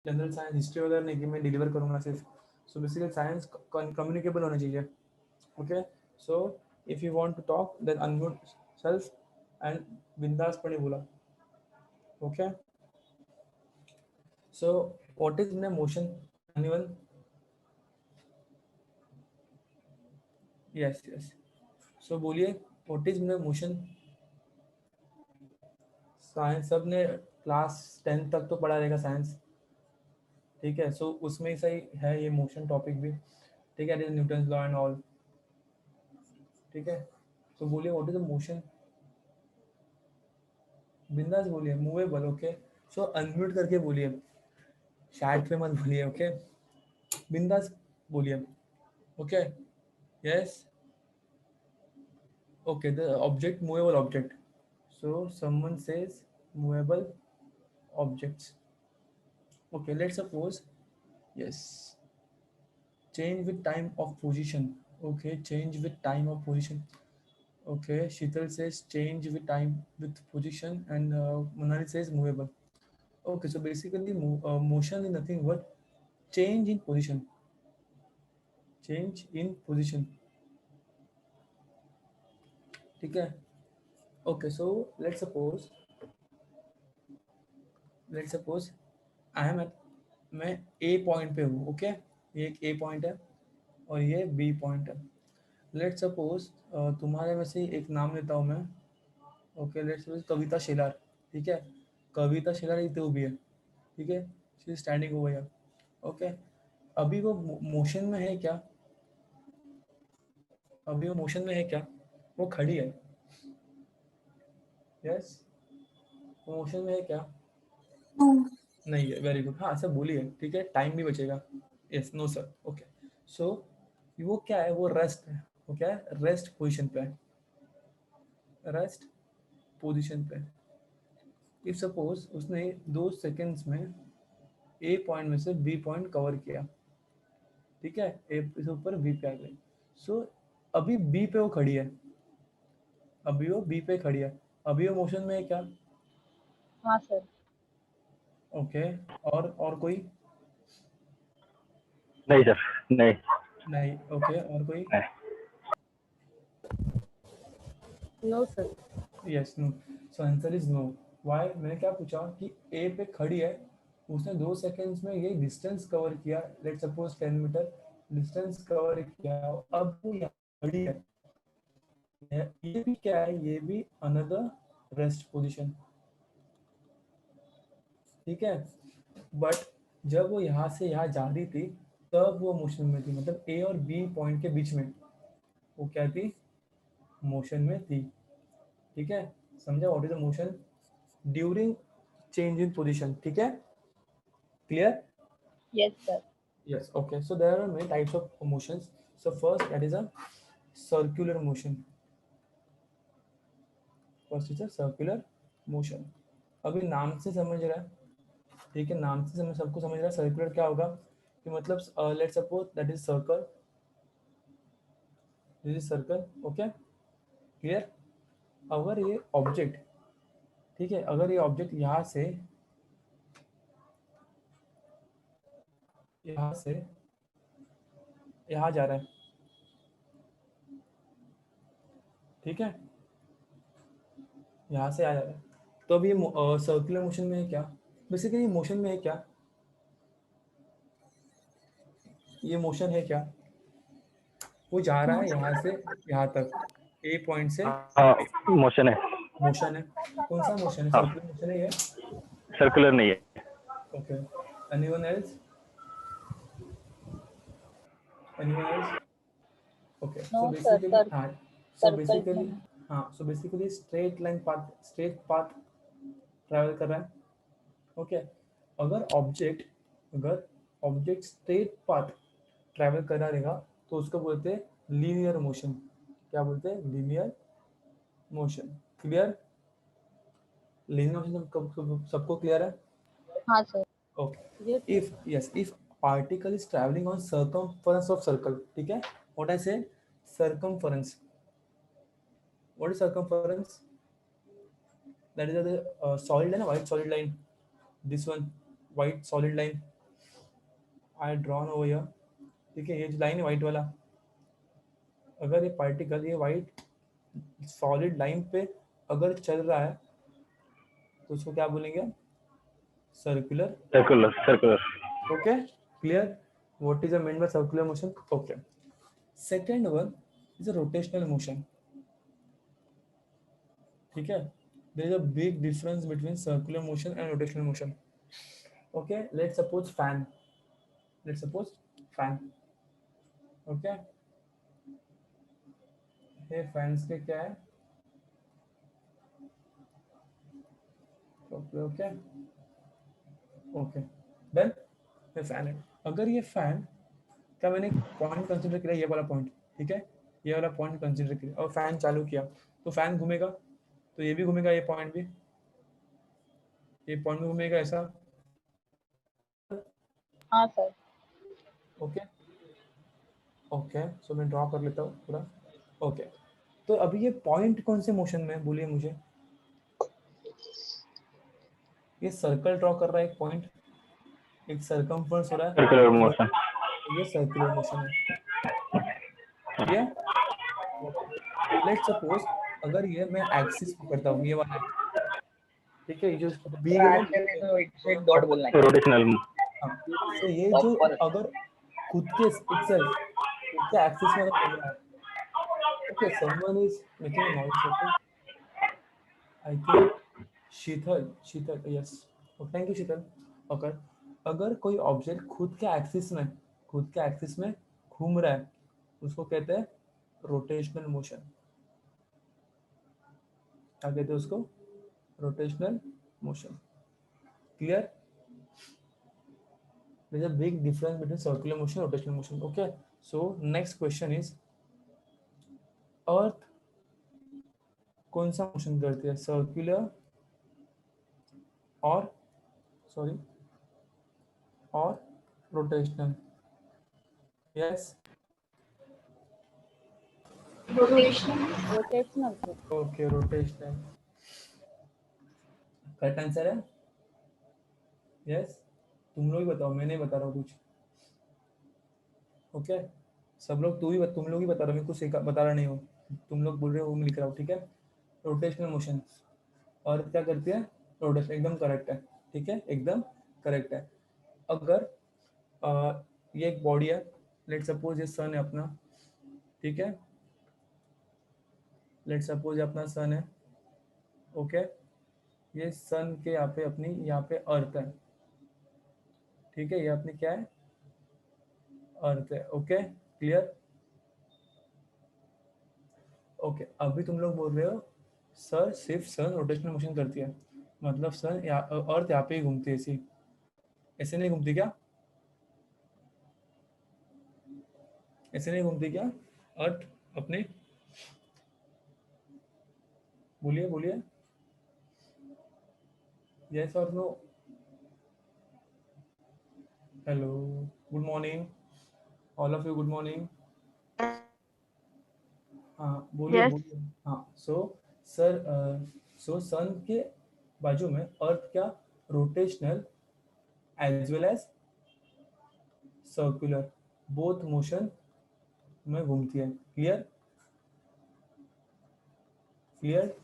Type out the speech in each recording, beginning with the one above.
General science history वगैरह नहीं कि मैं डिलीवर करूँगा सिर्फ. सो बेसिकली साइंस कम्युनिकेबल होना चाहिए. Okay. So if you want to talk then unmute self and बिंदास पणे बोला. Okay. So what is in motion? Anyone? Yes yes. So बोलिए what is in motion? Science सब ने क्लास 10 तक तो पढ़ा रहेगा साइंस. ठीक है. सो उसमें ही सही है ये मोशन टॉपिक भी. ठीक है. Newton law and all. ठीक है. तो बोलिए व्हाट इज द मोशन? बिंदास बोलिए. मूवेबल. ओके. सो अनम्यूट करके बोलिए. चैट पे मत बोलिए. ओके. बिंदास बोलिए. Okay. Yes. Okay. The object movable object. So someone says movable objects. Okay, let's suppose yes. Change with time of position. Okay, change with time of position. Okay, Sheetal says change with time with position, and Manali says movable. Okay, so basically motion is nothing but change in position. Change in position. ठीक है. Okay, so let's suppose I am at मैं A point पे हूँ. Okay. ये एक A point है और ये B पॉइंट है. लेट्स सपोज तुम्हारे में से एक नाम लेता हूँ मैं. ओके. लेट्स सपोज कविता शेलार. ठीक है. कविता शेलार इतने भी है. ठीक है. She standing over here. Okay. अभी वो मोशन में है क्या? अभी वो मोशन में है क्या? वो खड़ी है. यस. वो मोशन में है क्या? नहीं है. Very good. हाँ सर बोलिए. ठीक है. टाइम भी बचेगा. Yes. No sir. Okay. So वो क्या है? वो रेस्ट है. वो क्या है? रेस्ट पोजिशन पे है. रेस्ट पोजिशन पे. इफ सपोज उसने 2 सेकेंड्स में ए पॉइंट में से बी पॉइंट कवर किया. ठीक है. ए से ऊपर बी पे आ गई. सो अभी बी पे वो खड़ी है. अभी वो बी पे खड़ी है. अभी वो मोशन में है क्या? हाँ सर. ओके. और कोई? नहीं सर. नहीं. नहीं. ओके. और कोई? नहीं. No sir. Yes. No. So answer is no. Why? मैंने क्या पूछा कि ए पे खड़ी है. उसने 2 सेकेंड्स में ये डिस्टेंस कवर किया. Let suppose 10 metre distance cover किया. अब वो यहाँ खड़ी है. ये भी क्या है? ये भी अनदर रेस्ट पोजीशन. ठीक है. बट जब वो यहाँ से यहाँ जा रही थी तब वो मोशन में थी. मतलब ए और बी पॉइंट के बीच में वो क्या थी? मोशन में थी. ठीक है. समझा? What is the motion during change in position. ठीक है. Clear? Yes sir. yes. Okay, so there are many types of motions. So first that is a circular motion. First is a circular motion. अभी नाम से समझ रहा है. ठीक है. नाम से समझ सबको समझ रहा है. सर्कुलर क्या होगा कि मतलब let's suppose that is circle. This is circle. Okay. Clear? अगर ये ऑब्जेक्ट. ठीक है. अगर ये ऑब्जेक्ट यहाँ से यहाँ जा रहा है. ठीक है. यहाँ से आ जा रहा है. तो अभी सर्कुलर मोशन में है क्या? बेसिकली मोशन में है क्या? ये मोशन है क्या? वो जा रहा है यहाँ से यहाँ तक. ए पॉइंट से हाँ मोशन है. मोशन है. कौन सा मोशन है? हाँ. सर्कुलर मोशन है ये. सर्कुलर नहीं है. Okay. Anyone else? Anyone else? Okay. So no sir. Basically sir हाँ. सो सर्कल बेसिकली में. हाँ. So basically straight path travel कर रहा है. ओके. अगर ऑब्जेक्ट स्ट्रेट पाथ ट्रैवल कर रहा रहेगा तो उसको बोलते हैं लीनियर मोशन. क्या बोलते हैं? Linear motion. Clear? Linear motion सबको क्लियर है? हाँ sir. Okay. If particle is traveling on circumference of circle. ठीक है. What I say? Circumference. What is circumference? That is the solid line, white solid line. This one, white solid line. I drawn over here, ठीक है, ये जो line है white वाला, अगर ये पार्टिकल ये व्हाइट सॉलिड लाइन पे अगर चल रहा है तो उसको क्या बोलेंगे? Circular. Circular circular. Okay clear, what is the mean by circular motion? Okay, second one is a rotational motion, ठीक है, there is a big difference between circular motion and rotational motion. Okay, let's suppose fan, let's suppose fan, okay, ये fans के क्या है? Okay okay okay, then ये fan है, अगर ये फैन का मैंने पॉइंट कंसीडर किया ये वाला पॉइंट, ठीक है, ये वाला पॉइंट कंसीडर किया और फैन चालू किया तो फैन घूमेगा, तो ये भी घूमेगा, ये पॉइंट भी, ये पॉइंट भी घूमेगा ऐसा। हाँ सर। ओके ओके, सो मैं ड्रॉ कर लेता हूँ पूरा। ओके, तो अभी ये पॉइंट कौन से मोशन में है बोलिए मुझे? ये सर्कल ड्रॉ कर रहा है एक पॉइंट, एक सर्कमफ्रेंस हो रहा है, सर्कुलर मोशन। तो ये सर्कुलर मोशन है, क्लियर? लेट्स सपोज अगर ये मैं एक्सिस पकड़ता हूँ, ये वाला है, ठीक है, ये जो बी है ना, तो एक डॉट बोलना है। रोटेशनल। हाँ, तो ये जो अगर खुद के itself खुद के एक्सिस में अगर घूम रहा है, okay, someone is making noise, okay, I think Sheetal, Sheetal, yes, thank you Sheetal. अगर अगर कोई ऑब्जेक्ट खुद के एक्सिस में घूम रहा है उसको कहते हैं रोटेशनल मोशन, क्या कहते हैं उसको? Rotational motion, clear? there's a big difference between circular motion and rotational motion, okay? So next question is, अर्थ कौन सा मोशन करती है, सर्कुलर और सॉरी और rotational? Yes, rotational sir. Okay, rotational correct answer है, यस। तुम लोग ही बताओ, मैं नहीं बता रहा हूँ कुछ, ओके, सब लोग तुम लोग ही बता रहे हो, मैं कुछ बता रहा नहीं हूँ, तुम लोग बोल रहे हो, मैं लिख रहा हूँ, ठीक है। रोटेशनल मोशन और क्या करती है? रोटेशन, एकदम करेक्ट है, ठीक है, एकदम करेक्ट है। अगर ये एक बॉडी है, लेट सपोज ये सन है अपना, ठीक है, लेट सपोज ये अपना सन है, ओके, ये सन के यहाँ पे अपनी यहाँ पे अर्थ है, ठीक है, ये अपनी क्या है? अर्थ है, ओके, क्लियर? ओके, अभी तुम लोग बोल रहे हो सर सिर्फ सन रोटेशनल मोशन करती है, मतलब सन अर्थ यहाँ पे ही घूमती है, ऐसी ऐसे नहीं घूमती क्या? ऐसे नहीं घूमती क्या अर्थ अपने? बोलिए बोलिए, यस और no? Hello, good morning all of you, good morning. हाँ बोलिए यस। बोलिए, हाँ, सो सर, सो सन के बाजू में अर्थ क्या rotational as well as circular both motion में घूमती है, clear? Clear?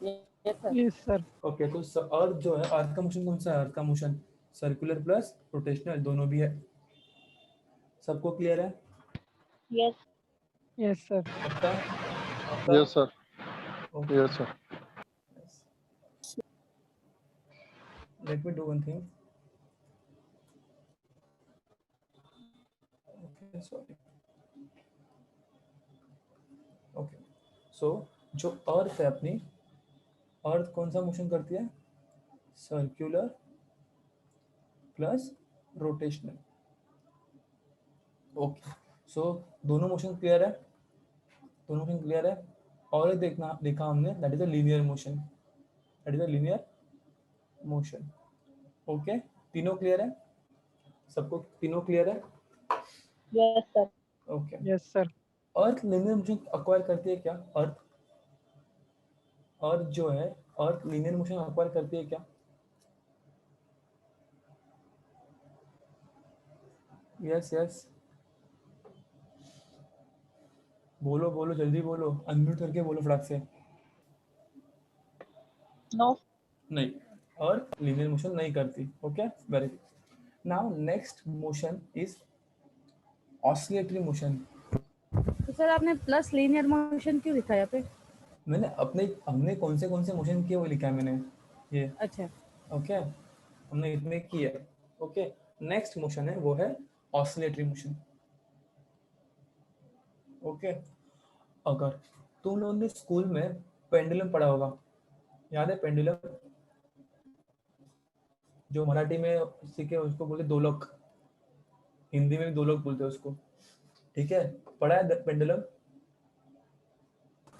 Yes sir. Yes sir. Okay, तो अर्थ जो है, अर्थ का मोशन कौन सा है? अर्थ का मोशन सर्कुलर प्लस रोटेशनल दोनों भी है, सबको क्लियर है? यस। Yes sir. पक्का? Yes, sir. Okay, Yes, sir. Let me do one thing, okay sorry, okay, so जो अर्थ है अपनी, अर्थ कौन सा मोशन करती है? सर्कुलर प्लस रोटेशनल, ओके, सो दोनों मोशन क्लियर है, दोनों मोशन क्लियर है। और एक देखा हमने, that is a linear motion, that is a linear motion, okay, तीनों क्लियर है, सबको तीनों क्लियर है? Yes sir. Okay, yes sir. Earth linear motion acquire करती है क्या? अर्थ, अर्थ जो है, अर्थ लीनियर मोशन अक्वायर करती है क्या? यस यस, बोलो बोलो जल्दी बोलो, अनम्यूट करके बोलो फटाक से। No. नहीं, और लीनियर मोशन नहीं करती। Okay, very good. Now next motion is oscillatory motion. तो सर आपने प्लस लीनियर मोशन क्यों लिखा है यहाँ पे? मैंने हमने कौन से मोशन किए वो लिखा है मैंने ये। अच्छा, ओके, हमने इतने किए। ओके, नेक्स्ट मोशन है वो है ऑसिलेटरी मोशन। ओके, अगर तुम लोगों ने स्कूल में पेंडुलम पढ़ा होगा, याद है पेंडुलम? जो मराठी में सीखे उसको बोलते दोलक, हिंदी में भी दोलक बोलते हैं उसको। ठीक है, पढ़ा है पेंडुलम?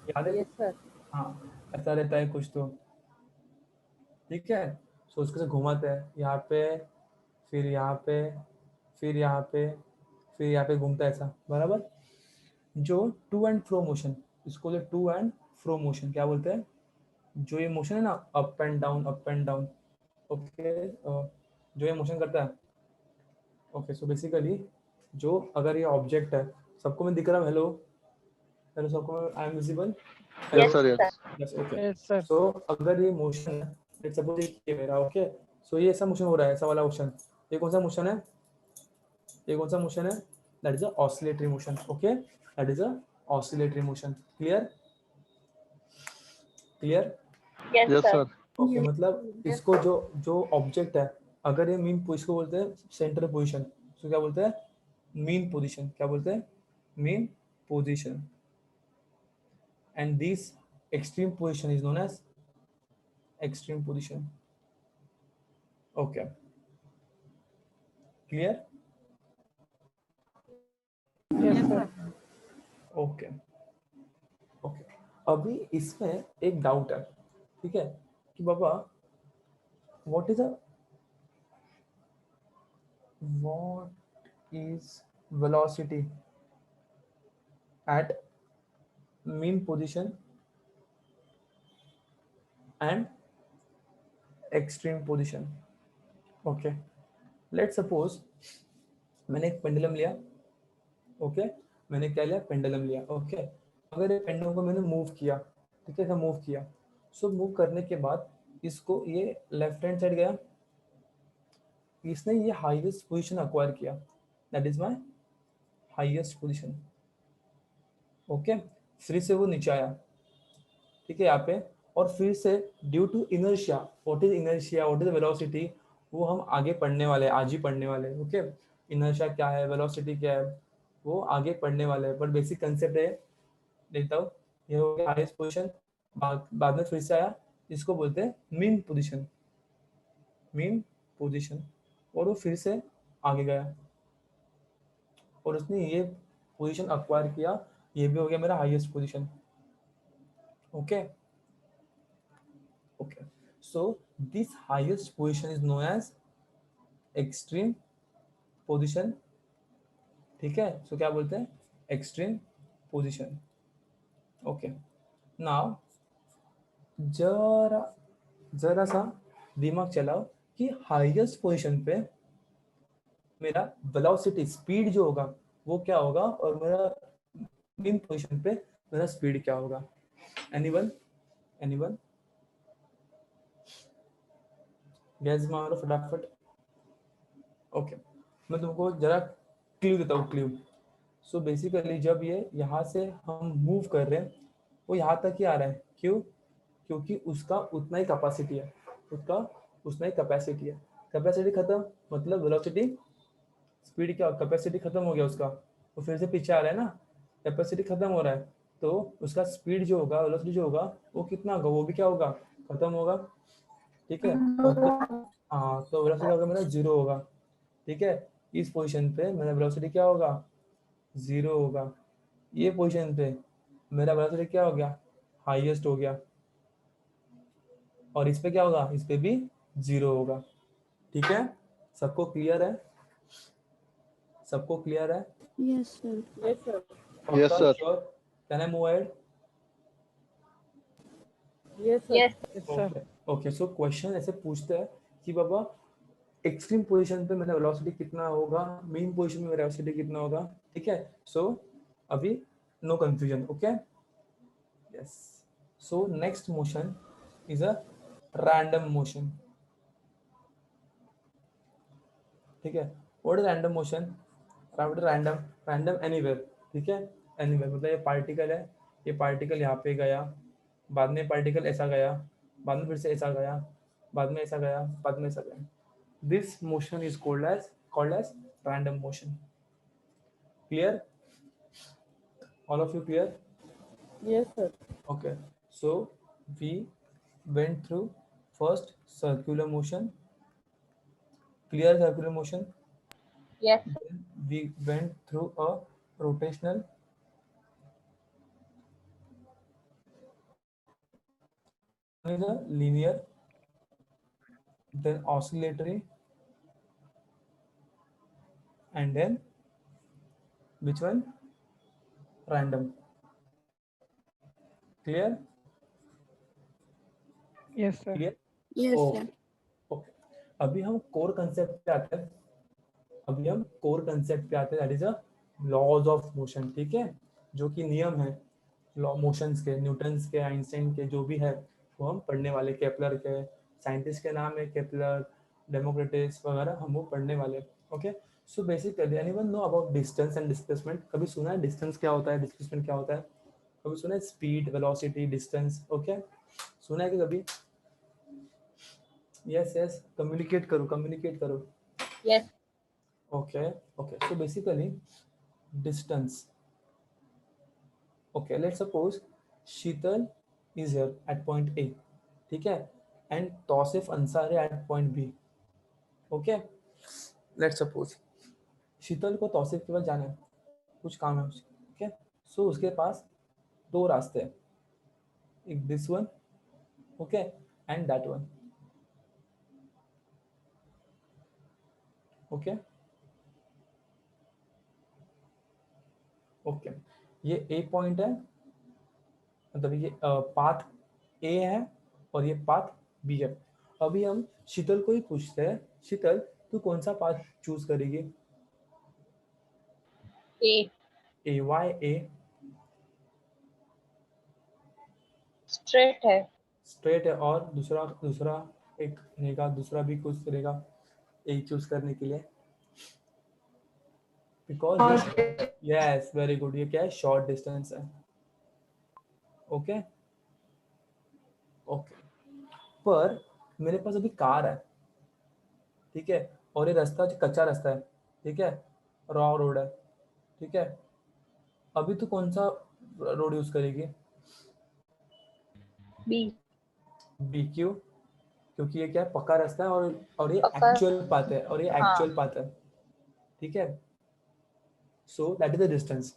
याद है? Yes sir. हाँ, ऐसा रहता है कुछ तो। ठीक है, सो उसको से घुमाते हैं यहाँ पे, फिर यहाँ पे, फिर यहाँ पे, फिर यहाँ पे घूमता है ऐसा, बराबर। जो टू एंड फ्रो मोशन, इसको जो टू एंड फ्रो मोशन क्या बोलते हैं? जो ये मोशन है ना, up and down up and down. Okay, जो ये मोशन करता है। ओके, सो बेसिकली जो अगर ये ऑब्जेक्ट है, सबको मैं दिख रहा हूँ? हेलो हेलो सबको, I am visible? Yes, sir, sir. Yes, okay. Yes, sir. सो अगर ये मोशन है, लेट्स सपोज ये मेरा, ओके, सो ये ऐसा मोशन हो रहा है, ऐसा वाला मोशन। ये कौन सा मोशन है? ये कौन सा मोशन है? That is a oscillatory motion. Okay, that is a oscillatory motion. Clear? Clear? Yes, Yes, sir. sir. Okay, मतलब इसको जो जो ऑब्जेक्ट है, अगर ये मीन, इसको बोलते हैं सेंटर पोजीशन। इसको क्या बोलते हैं? Mean position. क्या बोलते हैं? Mean position. And this extreme position is known as extreme position. Okay, clear? Yes, sir. Okay okay, अभी इसमें एक डाउट है, ठीक है, कि बाबा what is velocity at mean position and extreme position? Okay, let suppose मैंने एक पेंडुलम लिया। ओके, मैंने क्या लिया? पेंडुलम लिया। ओके, अगर ये पेंडुलम को मैंने मूव किया, ठीक है, ऐसा मूव किया, सो मूव करने के बाद इसको ये लेफ्ट हैंड साइड गया, इसने ये हाईएस्ट पोजीशन अक्वायर किया, that is my highest position. Okay, फिर से वो नीचे आया, ठीक है, यहाँ पे, और फिर से due to inertia, what is inertia, what is velocity, वो हम आगे पढ़ने वाले, आज ही पढ़ने वाले। ओके, इनर्शिया क्या है, वेलोसिटी क्या है, वो आगे पढ़ने वाले हैं, बट बेसिक कंसेप्ट है, देखता हूँ। ये हो गया हाईएस्ट पोजीशन, बाद में फिर से आया, इसको बोलते हैं मीन पोजीशन। मीन पोजीशन, और वो फिर से आगे गया और उसने ये पोजीशन अक्वायर किया, ये भी हो गया मेरा highest position. Okay okay, so this highest position is known as extreme position. ठीक है, सो क्या बोलते हैं? Extreme position. ओके, नाउ जरा जरा सा दिमाग चलाओ कि हाईएस्ट पोजीशन पे मेरा वेलोसिटी, स्पीड जो होगा वो क्या होगा, और मेरा मीन पोजीशन पे मेरा स्पीड क्या होगा? एनीवन? एनीवन गैस मारो फटाफट। ओके, मैं तुमको जरा क्लू देता हूँ, क्लू। सो बेसिकली जब ये यहाँ से हम मूव कर रहे हैं, वो यहाँ तक ही आ रहा है, क्यों? क्योंकि उसका उतना ही कैपेसिटी है, उसका उतना ही कैपेसिटी है। कैपेसिटी खत्म मतलब वेलोसिटी, स्पीड क्या, कैपेसिटी खत्म हो गया उसका, वो फिर से पीछे आ रहा है ना, कैपेसिटी खत्म हो रहा है, तो उसका स्पीड जो होगा, वेलोसिटी जो होगा, वो कितना होगा? वो भी क्या होगा? खत्म होगा। ठीक है, हाँ, तो वेलोसिटी होगा मेरा जीरो होगा। ठीक है, इस पोजीशन पे मेरा वेलोसिटी क्या होगा? जीरो होगा। ये पोजीशन पे मेरा वेलोसिटी क्या हो गया? हाईएस्ट हो गया। और इस पे क्या होगा? इस पे भी जीरो होगा। ठीक है, सबको क्लियर है? सबको क्लियर है? Yes sir. Yes, sir. Yes, sir. Sure? Can I move ahead? Yes, sir. Yes, sir. Okay okay, so question ऐसे पूछते हैं कि बाबा एक्सट्रीम पोजीशन पे मेरा वेलोसिटी कितना होगा, मीन पोजीशन में मेरा वेलोसिटी कितना होगा, ठीक है। सो अभी no confusion, okay, yes. So next motion is a random motion, ठीक है। What is random motion? Random, random anywhere, ठीक है, एनीवेयर मतलब ये पार्टिकल है, ये पार्टिकल यहाँ पे गया, बाद में पार्टिकल ऐसा गया, बाद में फिर से ऐसा गया, बाद में ऐसा गया, बाद में ऐसा गया। This motion is called as random motion. Clear? All of you clear? Yes, sir. Okay. So we went through first circular motion. Clear circular motion? Yes. Then we went through a rotational. One is a linear, then oscillatory, and then which one? Random. Clear? Yes, sir. Clear? Yes, Okay. sir. Okay. अभी हम core concept पे आते हैं, अभी हम core concept पे आते हैं, that is a laws of motion, ठीक है, जो कि नियम है लॉ मोशंस के, न्यूटन्स के, आइंस्टाइन के, जो भी है वो हम पढ़ने वाले, केपलर के, साइंटिस्ट के नाम है केपलर, डेमोक्रिटस वगैरह, हम वो पढ़ने वाले, okay. So basically anyone know about distance and displacement? कभी सुना है डिस्टेंस क्या होता है, डिस्प्लेसमेंट क्या होता है? कभी सुना है स्पीड, वेलोसिटी, डिस्टेंस, ओके, सुना है कि कभी? यस यस, कम्युनिकेट करो, कम्युनिकेट करो। Yes. Okay, okay. So basically, distance. Okay, let's suppose Sheetal is here at point A, ठीक है, and Tausif Ansar है at point B. Okay, let's suppose शीतल को तौसिफ के पास जाना है, कुछ काम है उसे, okay. So उसके पास दो रास्ते हैं, एक this one, okay, and that one, okay. Okay, ये ए पॉइंट है, मतलब ये पाथ ए है और ये पाथ बी है। अभी हम शीतल को ही पूछते हैं, शीतल तू कौन सा पाथ चूज करेगी? A. A, why A? Straight है. स्ट्रेट है, और दूसरा दूसरा एक रहेगा, दूसरा भी कुछ करेगा ए चूज करने के लिए, बिकॉज यस वेरी गुड, ये क्या है, शॉर्ट डिस्टेंस है, ओके ओके। पर मेरे पास अभी कार है, ठीक है, और ये रास्ता जो कच्चा रास्ता है, ठीक है, रॉ रोड है, ठीक है, अभी तू कौन सा रोड यूज करेगी? B. बी, क्यू? क्योंकि ये क्या है, पक्का रास्ता है, और ये पक्का। एक्चुअल पाथ है, और ये हाँ। एक्चुअल पाथ है, ठीक है। So that is the distance.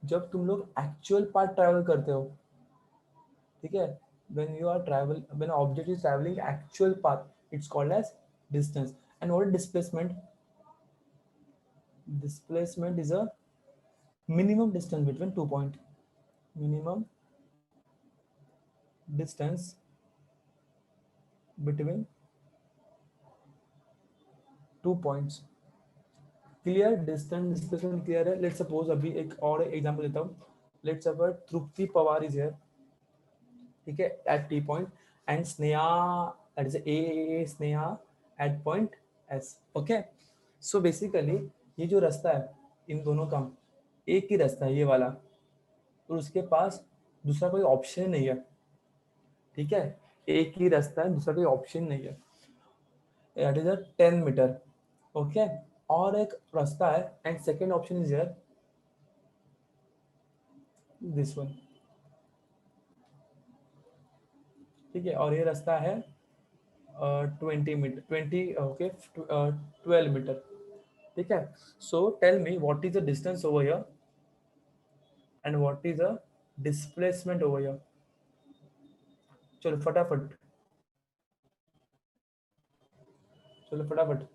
जब तुम लोग एक्चुअल पाथ ट्रैवल करते हो, ठीक है, when you are travel, when an object is traveling actual path, it's called as distance. And what is displacement? Displacement is a minimum distance between 2 points. Minimum distance between 2 points. Clear? Distance displacement clear है? Let's suppose अभी एक और example देता हूँ, लेट्स सपोज Tripti Pawar is here, ठीक है, at T point, and Sneha, that is a Sneha at point S, okay. So basically ये जो रास्ता है इन दोनों का एक ही रास्ता है, ये वाला, और उसके पास दूसरा कोई ऑप्शन नहीं है, ठीक है, एक ही रास्ता है, दूसरा कोई ऑप्शन नहीं है, that is a 10 metre, okay. और एक रास्ता है, and second option is here, this one, ठीक है, और ये रास्ता है 20 मीटर, 20 ओके 12 मीटर, ठीक है। So tell me what is the distance over here and what is the displacement over here? चलो फटाफट, चलो फटाफट,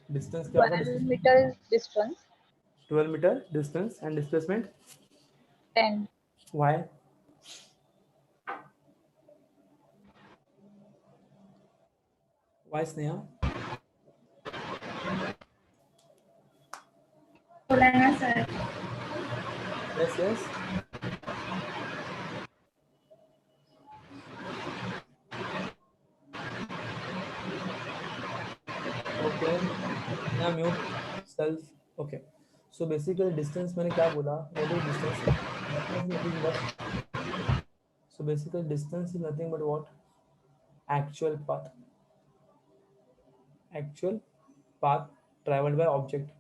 डिस्टेंस क्या होगा? 12 meter is distance. 12 metre distance, and displacement 10. Why? Why Sneha? बोला सर। Yes, yes. Okay. Now mute self. Okay. So basically distance मैंने क्या बोला? What is distance? Distance is nothing but. So basically distance is nothing but what? Actual path. Actual path traveled by object.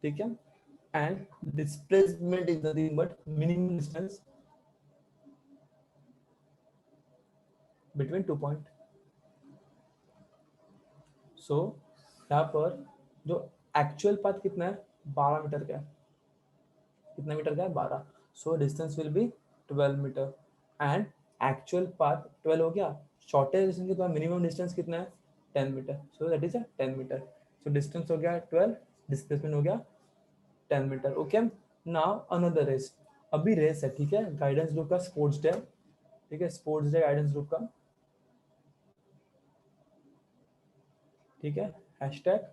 ठीक है? And displacement is nothing but minimum distance between 2 point. So यहाँ पर जो actual path कितना है 12 metre का है। कितना मीटर का है 12। So distance will be 12 metre and actual path 12 हो गया। शॉर्टेस्ट डिस्टेंस के बाद मिनिमम डिस्टेंस कितना है 10 metre. So that is 10 metre. So distance हो गया 12, डिस्प्लेसमेंट हो गया 10 metre. Okay, now another race. अभी रेस है, ठीक है, गाइडेंस ग्रुप का स्पोर्ट्स डे, ठीक है, स्पोर्ट्स डे गाइडेंस ग्रुप का, ठीक है, हैशटैग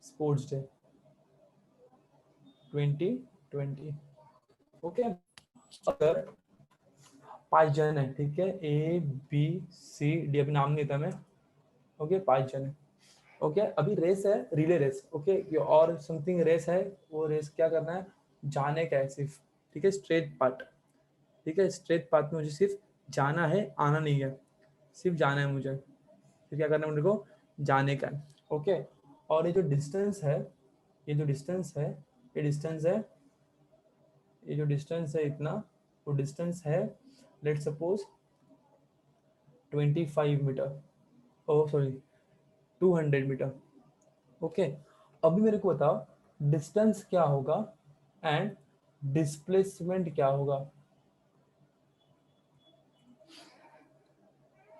स्पोर्ट्स डे 2020। ओके, अगर 5 जन है, ठीक है, ए बी सी डी, अभी नाम नहीं था मैं, ओके 5 जन है। ओके, अभी रेस है, रिले रेस, ओके, और समथिंग रेस है, वो रेस क्या करना है, जाने का है सिर्फ, ठीक है, स्ट्रेट पार्ट, ठीक है, स्ट्रेट पाथ में मुझे सिर्फ जाना है, आना नहीं है, सिर्फ जाना है मुझे, फिर क्या करना है मुझे को, जाने का है। ओके, और ये जो डिस्टेंस है, ये जो डिस्टेंस है, ये डिस्टेंस है, ये जो डिस्टेंस है इतना, वो डिस्टेंस है लेट सपोज 25 मीटर, ओ सॉरी 200 मीटर। ओके, अभी मेरे को बताओ डिस्टेंस क्या होगा एंड डिस्प्लेसमेंट क्या होगा।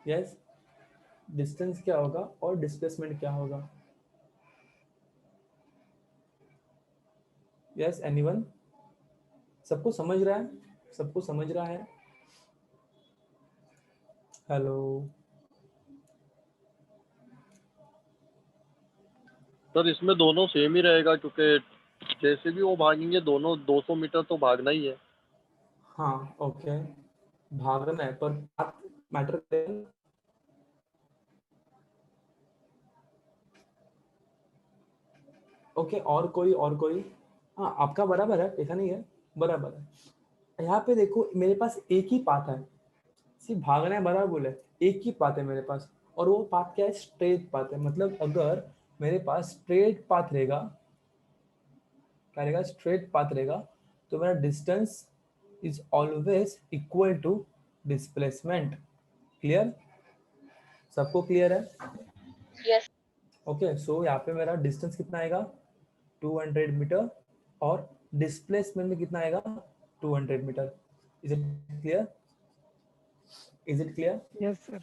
यस, डिस्टेंस क्या होगा और डिस्प्लेसमेंट क्या होगा। यस, एनीवन, सबको समझ रहा है, सबको समझ रहा है। हेलो, सर इसमें दोनों सेम ही रहेगा क्योंकि जैसे भी वो भागेंगे दोनों 200 मीटर तो भागना ही है। हाँ ओके, भागना है पर मैटर करेगा। ओके, और कोई, और कोई, हाँ आपका बराबर है, ऐसा नहीं है, बराबर है। यहाँ पे देखो मेरे पास एक ही पाथ है, सिर्फ भागना है, बराबर बोले, एक ही पाथ है मेरे पास, और वो पाथ क्या है, स्ट्रेट पाथ है। मतलब अगर मेरे पास स्ट्रेट पाथ रहेगा, क्या रहेगा, स्ट्रेट पाथ रहेगा, तो मेरा distance is always equal to displacement. Clear, सबको क्लियर है। Yes. ओके, सो यहाँ पे मेरा डिस्टेंस कितना आएगा 200 मीटर और डिस्प्लेसमेंट में कितना आएगा 200 metre. Is it clear, is it clear? Yes sir.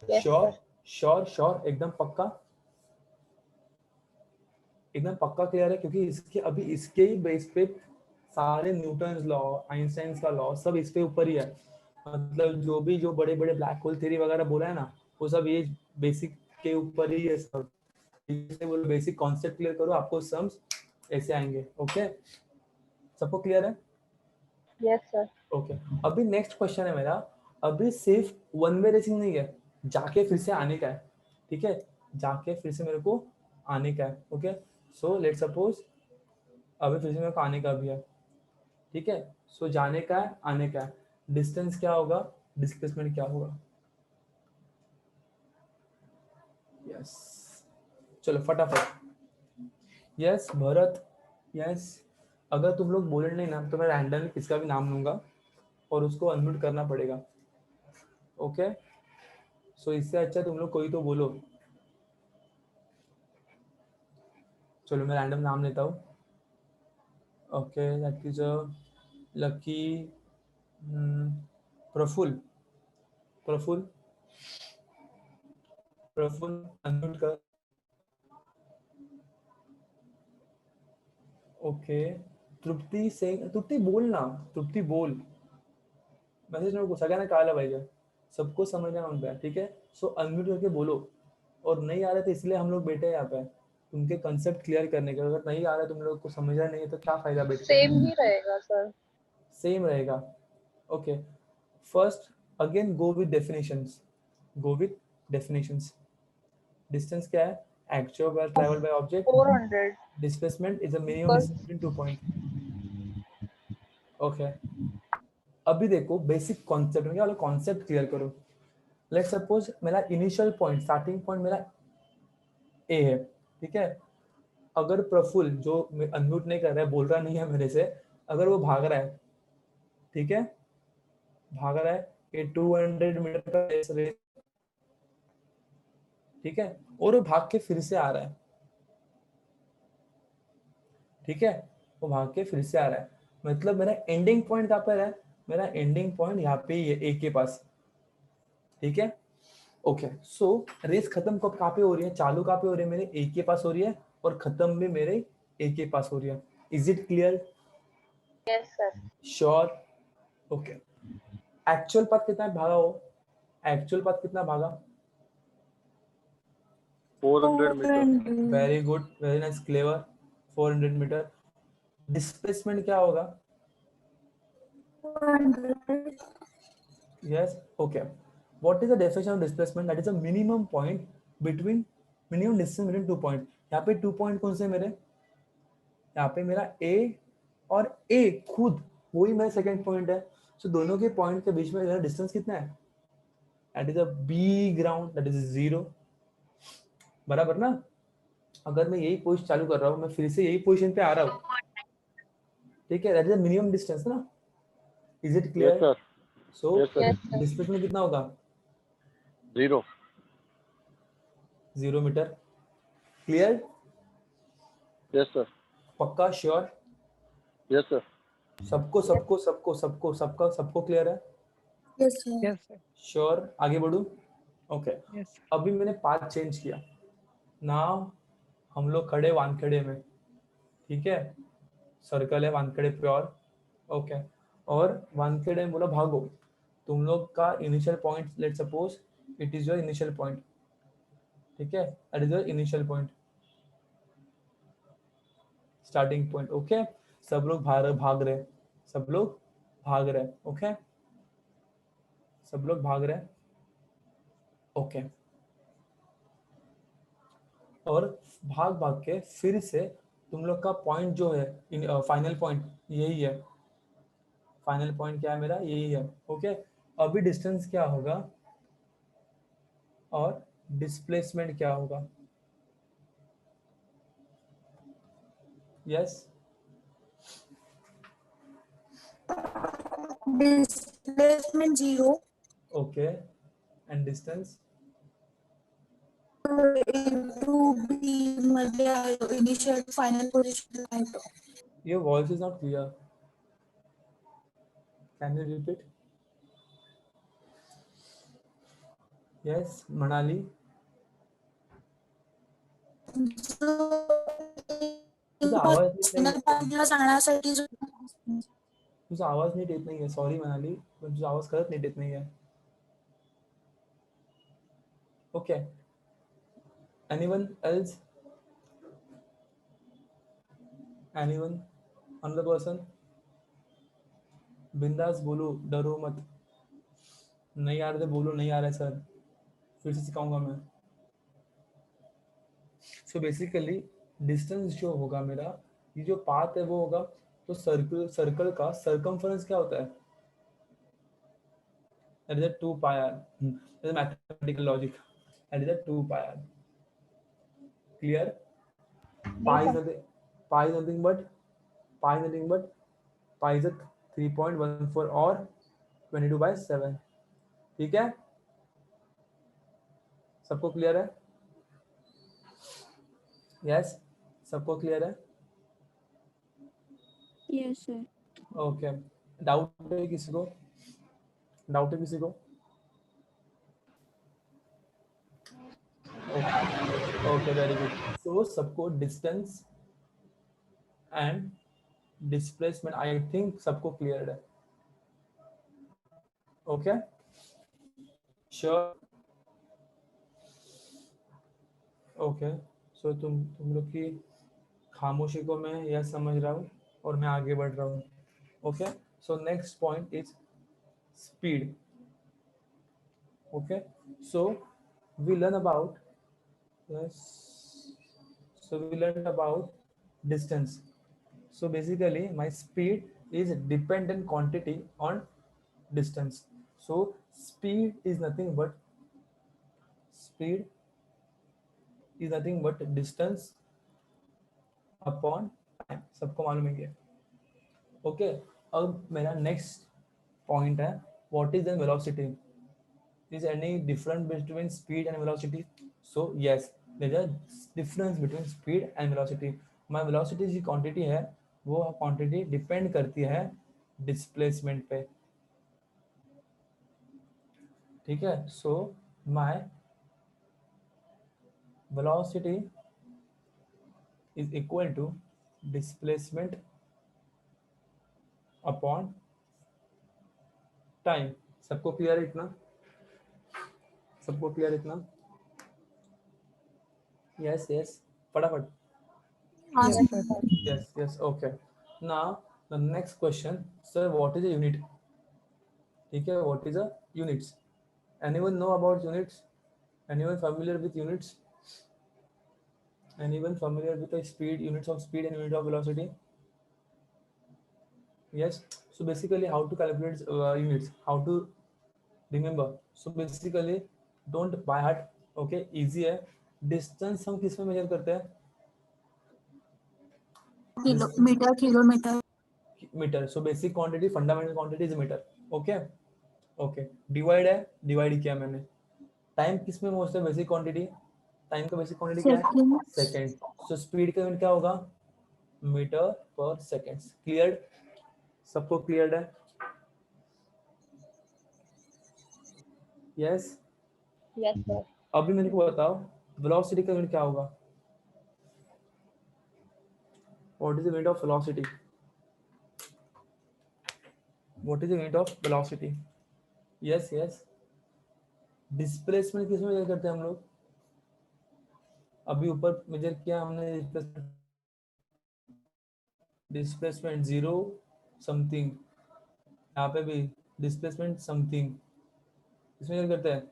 Yes, sure, sir. Sure, sure, एकदम पक्का, एकदम पक्का क्लियर है, क्योंकि इसके अभी इसके ही बेस पे सारे न्यूटन लॉ, आइंस्टाइन का लॉ सब इस पे ऊपर ही है। मतलब जो बड़े बड़े ब्लैक होल थ्योरी वगैरह बोला है ना, वो सब ये बेसिक के ऊपर ही है सब। बोलो बेसिक कॉन्सेप्ट क्लियर करो, आपको सम्स ऐसे आएंगे। ओके, सबको क्लियर है? Yes, sir. ओके, अभी नेक्स्ट क्वेश्चन है मेरा। अभी सिर्फ वन वे रेसिंग नहीं है, जाके फिर से आने का है, ठीक है, जाके फिर से मेरे को आने का है। ओके, सो लेट सपोज अभी फिर से मेरे को आने का भी है, ठीक है, सो जाने का है, आने का है, डिस्टेंस क्या होगा, डिस्प्लेसमेंट क्या होगा। यस, चलो फटाफट। यस भरत, यस, अगर तुम लोग बोले नहीं ना तो मैं रैंडमली किसका भी नाम लूंगा और उसको अनम्यूट करना पड़ेगा। ओके, सो इससे अच्छा तुम लोग कोई तो बोलो। चलो मैं रैंडम नाम लेता हूँ। Okay, that is lucky, Praful, Praful, Praful unmute कर। ओके, तृप्ती से, तृप्ती बोल ना, तृप्ती बोल, मेसेज नको सगळ्यांना कळायला पाहिजे। सबको समझना होता है, ठीक है। सो अनम्यूट करके बोलो, और नहीं आ रहा तो इसलिए हम लोग बैठे हैं यहाँ पे उनके कंसेप्ट क्लियर करने का। अगर नहीं आ रहा है, तुम लोग को समझा नहीं है तो क्या फायदा बैठ के। सेम ही रहेगा सर। सेम रहेगा, okay. First again go with definitions, go with definitions. Distance क्या है? Actual by travel by object. 400 displacement is a minimum because distance between 2 point, okay. अभी देखो बेसिक कॉन्सेप्ट में क्या वाला कॉन्सेप्ट क्लियर करो। लेट सपोज मेरा इनिशियल पॉइंट, स्टार्टिंग पॉइंट मेरा ए है, ठीक है। अगर प्रफुल्ल जो अनम्यूट नहीं कर रहा है, बोल रहा नहीं है मेरे से, अगर वो भाग रहा है, ठीक है, भाग रहा है ये 200 मीटर का रेस, ठीक है, और वो भाग के फिर से आ रहा है, ठीक है, वो भाग के फिर से आ रहा है, मतलब मेरा एंडिंग पॉइंट कहाँ पर है? मेरा एंडिंग पॉइंट यहाँ पे ही है, ए के पास, ठीक है, ओके। सो रेस खत्म कब कहाँ पे हो रही है? चालू कहाँ पे हो रही है? मेरे ए के पास हो रही है, और खत्म भी मेरे ए के पास हो रही है। Is it clear? yes sir, sure, okay. Actual path कितना भागा हो? एक्चुअल पाथ कितना भागा? 400 metre. Very good, very nice, clever, 400 metre. Displacement क्या होगा? Yes, okay. What is the definition of displacement? That is a minimum point between, minimum distance between 2 point. यहाँ पे 2 point कौन से हैं मेरे? यहाँ पे मेरा A और A खुद वही मेरा सेकंड पॉइंट है। सो दोनों के पॉइंट के बीच में मेरा डिस्टेंस कितना है? That is a B ground, that is 0, बराबर ना? अगर मैं यही पोजीशन चालू कर रहा हूँ, मैं फिर से यही पोजीशन पे आ रहा हूँ, ठीक है, that is a minimum distance ना? Is it clear? Yes sir, So yes sir. yes sir, displacement कितना होगा? 0। 0 मीटर। क्लियर? यस सर, पक्का? श्योर? Yes sir. सबको सबको सबको सबको सबका सबको क्लियर है? Yes, sir. Yes, sir. Sure? आगे बढ़ू, ओके। Yes, sir. अभी मैंने पाथ चेंज किया ना, हम लोग खड़े वानखेड़े में, ठीक है, सर्कल है वानखेड़े प्योर, ओके। और वानखेड़े में बोला भागो, तुम लोग का initial point, let suppose it is your initial point, ठीक है, that is your initial point, starting point, okay. सब लोग भाग रहे, सब लोग भाग रहे, ओके, सब लोग भाग रहे, ओके। और भाग भाग के फिर से तुम लोग का पॉइंट जो है, फाइनल पॉइंट यही है, फाइनल पॉइंट क्या है मेरा? यही है, ओके। अभी डिस्टेंस क्या होगा और डिस्प्लेसमेंट क्या होगा? Yes, Displacement 0 okay, and distance into B मध्ये initial final position आहे. Your voice is not clear, can you repeat? Yes Manali, तुझा आवाज नीट नाही, जाण्यासाठी जो तुझा आवाज नीट येत नाहीये, सॉरी मनाली, पण तुझा आवाज खरंच नीट येत नाहीये, okay. Anyone else? Anyone? Another person? बिंदास बोलो, डरो मत, नहीं आ रहे थे बोलो नहीं आ रहा है सर, फिर से सिखाऊंगा मैं। सो बेसिकली डिस्टेंस जो होगा मेरा, ये जो पाथ है वो होगा, तो सर्कल, सर्कल का सर्कमफरेंस क्या होता है? That is a 2 pi R, that is mathematical logic, that is a 2 pi R, clear? Pi is nothing, pi is nothing but, pi nothing but, pi is 3.14 और 22/7, ठीक है, सबको क्लियर है? Yes, सबको क्लियर है? Yes, sir. ओके। डाउट है किसी को? डाउट है किसी को? Okay, very good. सो सबको distance and displacement I think सबको क्लियर है, ओके। श्योर? ओके, सो तुम लोग की खामोशी को मैं यह समझ रहा हूँ और मैं आगे बढ़ रहा हूँ. Okay, so next point is speed. Okay, so we learn about, yes, so we learned about distance. So basically my speed is dependent quantity on distance. So speed is nothing but distance upon time. सबको मालूम है क्या? Okay, अब मेरा next point है, what is the velocity? Is any difference between speed and velocity? So yes, there is a difference between speed and velocity. My velocity जो quantity है वो quantity depend करती है displacement पे. ठीक है, so my velocity is equal to displacement upon time. सबको clear इतना? सबको क्लियर इतना? यस यस, फटाफट. हाँ Yes, sir. sir. Yes, okay. Now the next question, sir, what is a unit? ठीक है, what is a units? Anyone know about units? Anyone familiar with units? Anyone familiar with the speed, units of speed and unit of velocity? Yes. So basically, how to calculate units? How to remember? So basically, don't by heart. Okay, easy है. Distance हम किस में measure करते हैं? Kilometre, kilometre. Metre. So basic quantity, fundamental quantity is meter. Okay. Okay, divide है, divide किया मैंने. Time किस में मोस्ट है? Basic quantity. टाइम का बेसिक क्वांटिटी क्या है? सेकंड. सो स्पीड का यूनिट क्या होगा? Metre per second. क्लियर? सबको क्लियर है? यस. Yes, sir. अभी मेरे को बताओ, वेलोसिटी का यूनिट क्या होगा? What is the unit of velocity? What is the unit of velocity? Yes yes. Displacement किस में मेजर करते हैं हम लोग? अभी ऊपर मेजर किया हमने डिस्प्लेसमेंट 0 समथिंग, यहाँ पे भी डिस्प्लेसमेंट समथिंग. इसमें मेजर करते हैं.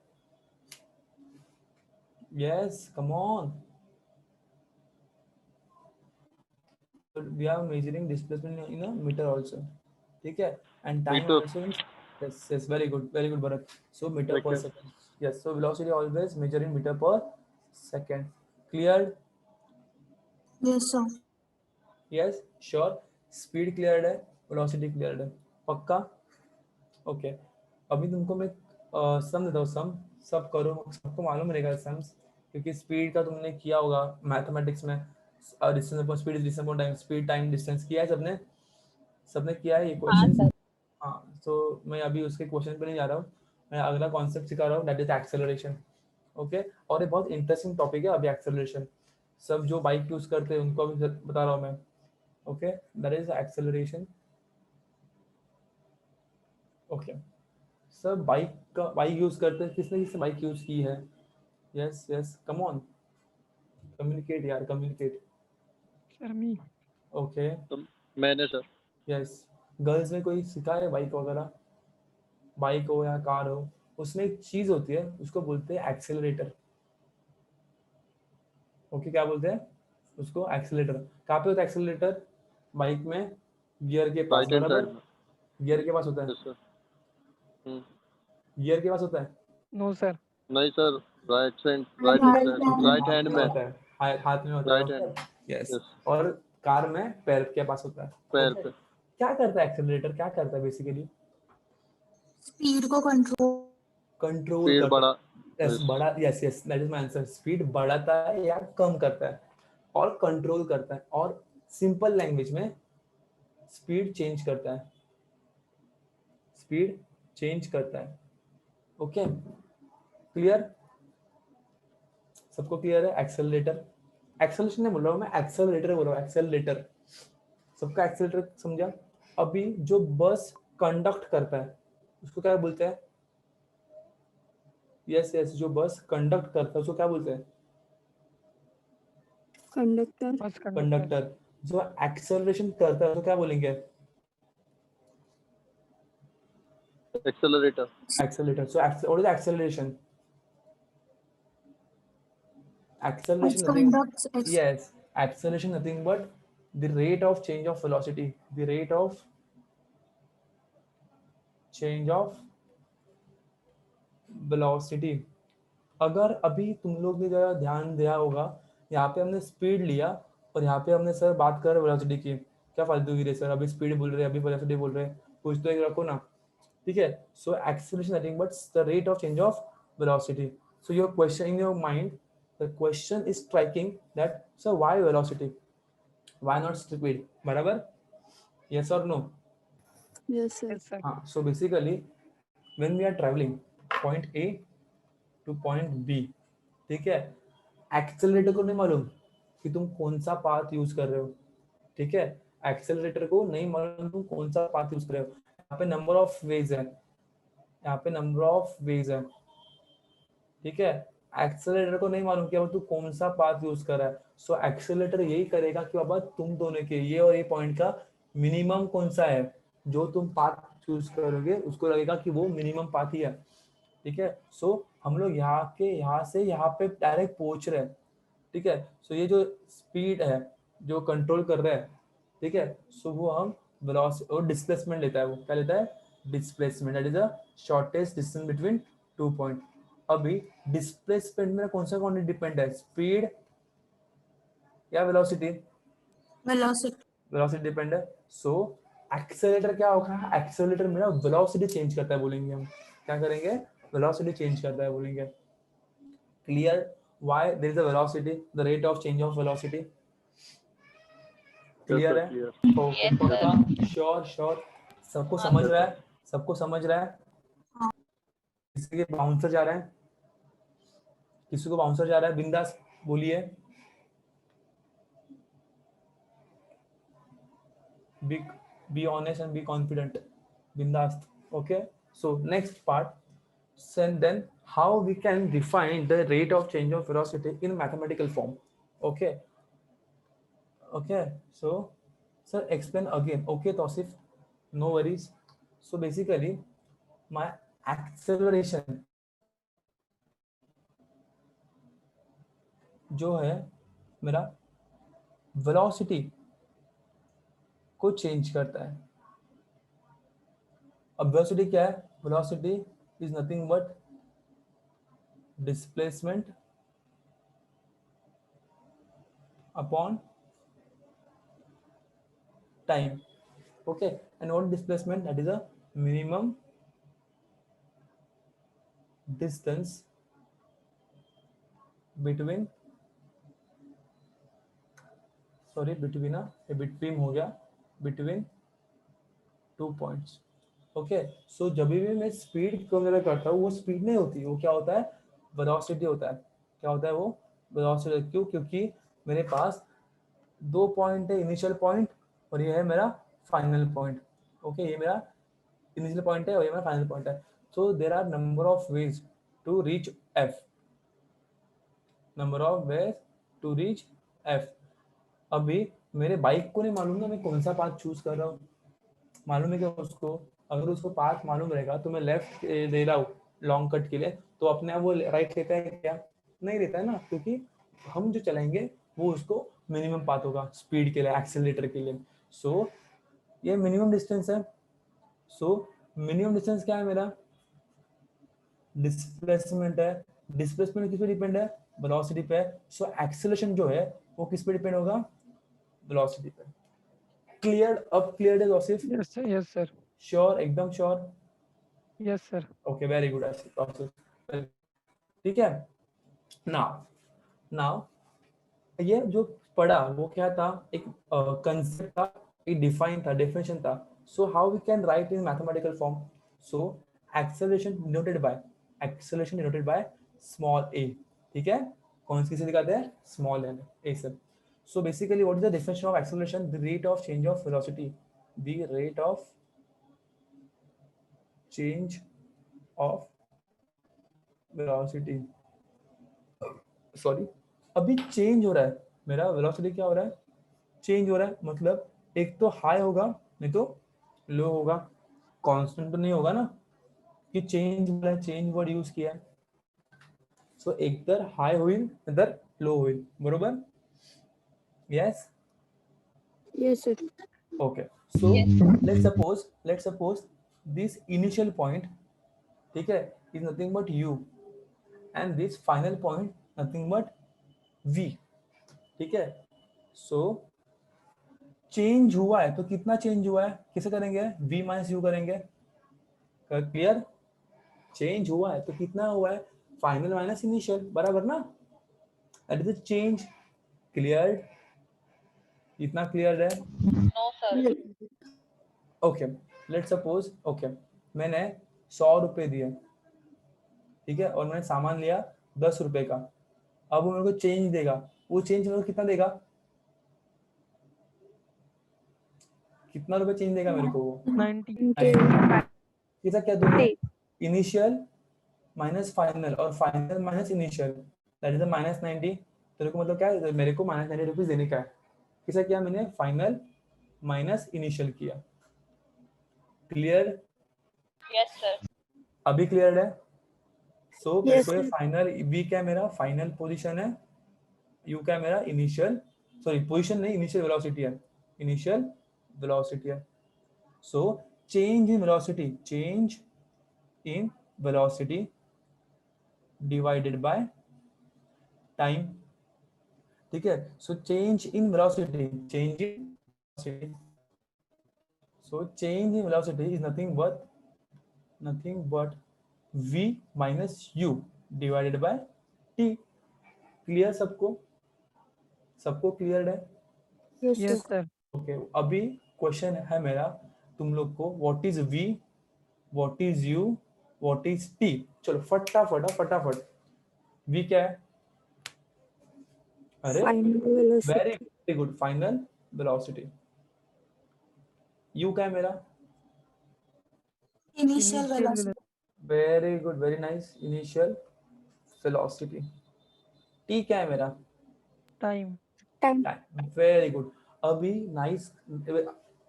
Yes, come on. We are measuring displacement in a meter also. ठीक है, and time Meter. also in, yes, very good Bharat. So meter per Okay. second. Yes, so velocity always measure in meter per second. Clear? Yes sir. Yes, sure. Speed cleared है, velocity cleared है, पक्का? Okay, अभी तुमको मैं सम देता हूँ. सब करो, सबको मालूम रहेगा सम्स, क्योंकि स्पीड का तुमने किया होगा मैथमेटिक्स में. Distance upon speed is distance upon time. Speed time distance किया है सबने किया है ये हाँ, क्वेश्चन. sir. हाँ, तो मैं अभी उसके क्वेश्चन पे नहीं जा रहा हूँ, मैं अगला कॉन्सेप्ट सिखा रहा हूँ, दैट इज एक्सेलरेशन. ओके, और ये बहुत इंटरेस्टिंग टॉपिक है अभी एक्सेलरेशन. सब जो बाइक यूज करते हैं उनको अभी बता रहा हूँ मैं. Okay, that is acceleration. Okay, सब बाइक यूज करते हैं. किसने बाइक यूज की है? Yes yes, come on, communicate यार, कम्युनिकेट. सर मी. ओके, तो मैंने सर. यस. गर्ल्स में कोई सिखा है बाइक वगैरह? बाइक हो या कार हो, उसमें एक चीज होती है, उसको बोलते हैं एक्सेलरेटर. ओके, क्या बोलते हैं उसको? एक्सेलरेटर. कहाँ पे होता है एक्सेलरेटर? बाइक में गियर के पास, राइट हैंड बराबर? साइड में. गियर के पास होता है. Yes sir. गियर के पास होता है. No sir. नहीं sir, right hand Right right hand hand में. होता है, हाथ में होता राइट है. हैंड. यस. यस. और कार में पैर के पास होता है. पैर Okay. पे. क्या करता है एक्सेलरेटर? क्या करता है बेसिकली? स्पीड को कंट्रोल। कंट्रोल स्पीड करता बढ़ा. है. यस, बड़ा. Yes yes, that is my answer. Speed बढ़ाता है या कम करता है, और कंट्रोल करता है, और सिंपल लैंग्वेज में स्पीड चेंज करता है. स्पीड चेंज करता है. Okay, clear? सबको क्लियर है? एक्सेलरेटर, एक्सेलरेशन नहीं बोल रहा हूँ मैं, एक्सेलरेटर बोल रहा हूँ. एक्सेलरेटर, सबका एक्सेलरेटर समझा? अभी जो बस कंडक्ट करता है उसको क्या बोलते हैं? यस यस, जो बस कंडक्ट करता है उसको क्या बोलते हैं? Conductor, bus conductor, conductor. जो एक्सेलरेशन करता है उसको क्या बोलेंगे? Accelerator. Accelerator. So what is acceleration? Acceleration nothing. conducts, Yes, acceleration nothing but the rate of change of velocity. The rate of change of velocity. अगर अभी तुम लोग ने जरा ध्यान दिया होगा, यहाँ पे हमने स्पीड लिया और यहाँ पे हमने सर बात कर वेलोसिटी की, क्या फालतू की रे सर, अभी स्पीड बोल रहे हैं, अभी वेलोसिटी बोल रहे हैं, कुछ तो एक रखो ना, ठीक है? So acceleration nothing but the rate of change of velocity. So your question in your mind, the question is striking that sir why velocity, why not speed, बराबर? यस और no? yes sir, yes sir, हाँ. So basically when we are travelling point A to point B, ठीक है, accelerator को नहीं मालूम कि तुम कौन सा पाथ यूज कर रहे हो, ठीक है? एक्सेलरेटर को नहीं मालूम तुम कौन सा पाथ यूज कर रहे हो. यहाँ पे नंबर ऑफ वेज है, यहाँ पे नंबर ऑफ वेज है, ठीक है? एक्सेलरेटर को नहीं मालूम कि अब तू कौन सा पाथ यूज कर रहा है. सो एक्सेलरेटर यही करेगा कि बाबा तुम दोनों के ये और ये पॉइंट का मिनिमम कौन सा है, जो तुम पाथ चूज करोगे उसको लगेगा कि वो मिनिमम पाथ ही है, ठीक है? सो हम लोग यहाँ से यहाँ पे डायरेक्ट पहुंच रहे हैं, ठीक है? सो ये जो स्पीड है जो कंट्रोल कर रहा है, ठीक है, सो वो हम वेलोसिटी और डिस्प्लेसमेंट लेता है. वो क्या लेता है? Displacement. That is the shortest distance between 2 point. अभी डिस्प्लेसमेंट में कौन सा क्वांटिटी डिपेंड है, स्पीड या वेलोसिटी? velocity, वेलोसिटी डिपेंड है. सो एक्सेलरेटर क्या होगा? एक्सेलरेटर मेरा वेलोसिटी चेंज करता है बोलेंगे हम. क्या करेंगे? वेलोसिटी चेंज करता है बोलेंगे. Clear? Why there is a velocity, the rate of change of velocity. Clear है? क्लियर। ओके, Yes, पक्का? sir. श्योर श्योर, सबको हाँ, समझ रहा है? सबको समझ रहा है? हाँ. किसी के बाउंसर जा रहा है, किसी को बाउंसर जा रहा है, बिंदास बोलिए. Be honest and be confident, बिंदास. Okay, so next part. And then how we can define the rate of change of velocity in mathematical form. Okay, okay, so sir explain again. Okay Tausif, no worries. So basically my acceleration जो है मेरा velocity को change करता है. अब velocity क्या है? velocity is nothing but displacement upon time. Okay, and what displacement? That is a minimum distance between, sorry between ये between हो गया, between 2 points. ओके, सो जब भी मैं स्पीड को मेरा करता हूँ वो स्पीड नहीं होती, वो क्या होता है? वेलोसिटी होता है. क्या होता है वो? वेलोसिटी. क्यों? क्योंकि मेरे पास 2 पॉइंट है, इनिशियल पॉइंट और ये है मेरा फाइनल पॉइंट. ओके, ये मेरा इनिशियल पॉइंट है और ये मेरा फाइनल पॉइंट है. So there are number of ways to reach F, number of ways to reach F. अभी मेरे बाइक को नहीं मालूम ना मैं कौन सा पाथ चूज कर रहा हूँ, मालूम है क्या उसको? अगर उसको पाथ मालूम रहेगा तो मैं लेफ्ट दे रहा हूँ लॉन्ग कट के लिए, तो अपने आप वो राइट लेता है क्या? नहीं लेता है ना, क्योंकि हम जो चलाएंगे वो उसको मिनिमम पाथ होगा स्पीड के लिए, एक्सेलरेटर के लिए. सो ये मिनिमम डिस्टेंस है. सो मिनिमम डिस्टेंस क्या है मेरा? डिस्प्लेसमेंट है. डिस्प्लेसमेंट किस पे डिपेंड है? वेलोसिटी पे. सो एक्सेलरेशन जो है वो किस पे डिपेंड होगा? वेलोसिटी पे. क्लियर? अब क्लियर है जोसेफ? yes sir, sure? एकदम sure? yes sir, okay, very good. ठीक है. नाउ ये जो पढ़ा वो क्या था? एक कंसेप्ट था, एक डिफाइन था, डेफिनेशन था. So how we can write in mathematical form? So acceleration denoted by small A. ठीक है, कौन सी से दिखाते हैं? स्मॉल एन, ए सब. So basically what is the definition of acceleration? The rate of change of velocity, the rate of change of velocity, sorry, अभी change हो रहा है मेरा वेलोसिटी, क्या हो रहा है, चेंज हो रहा है, मतलब एक तो हाई होगा नहीं तो लो होगा, कांस्टेंट तो नहीं होगा ना, कि चेंज हो रहा है, चेंज वर्ड यूज किया है, सो एकतर हाई होईल नंतर लो होईल, बरोबर, yes, Yes, sir. Okay, so let's suppose this initial point, ठीक है, is nothing but U and this final point nothing but V, ठीक है, सो चेंज हुआ है तो कितना चेंज हुआ है, किसे करेंगे, v माइनस यू करेंगे, क्लियर, चेंज हुआ है तो कितना हुआ है, फाइनल माइनस इनिशियल, बराबर ना, that is the change, clear, इतना क्लियर है, No, sir. Okay, let's suppose, okay, मैंने 100 रुपए दिए, ठीक है, और मैंने सामान लिया 10 रुपए का, अब वो मेरे को चेंज देगा, वो चेंज मेरे को कितना देगा, कितना रुपए चेंज देगा मेरे को वो, 90. कितना, क्या दोनों, इनिशियल माइनस फाइनल और final minus initial, that is minus 90, तेरे को मतलब क्या है, मेरे को माइनस 90 रुपीज देने का है, किसा किया मैंने, फाइनल माइनस इनिशियल किया, क्लियर, Yes, sir. अभी क्लियर है, सो Yes, मेरे को sir. फाइनल, बी क्या मेरा फाइनल पोजीशन है, यू क्या मेरा इनिशियल, सॉरी पोजीशन नहीं, इनिशियल वेलोसिटी है, इनिशियल वेलोसिटी है, so change in velocity, change in velocity divided by time, ठीक है, so change in velocity, change in velocity, so change in velocity is nothing but v minus u divided by t, clear, सबको clear है, Yes, Yes, sir. sir. Okay, अभी question है मेरा तुम लोग को, what is v, what is u, what is t, चलो फटाफट, v क्या है, अरे Final velocity. Very good, final velocity, u क्या है मेरा, Initial Initial velocity. Very good, very nice, initial velocity, t क्या है मेरा, time. Time. Time, very good, अभी नाइस,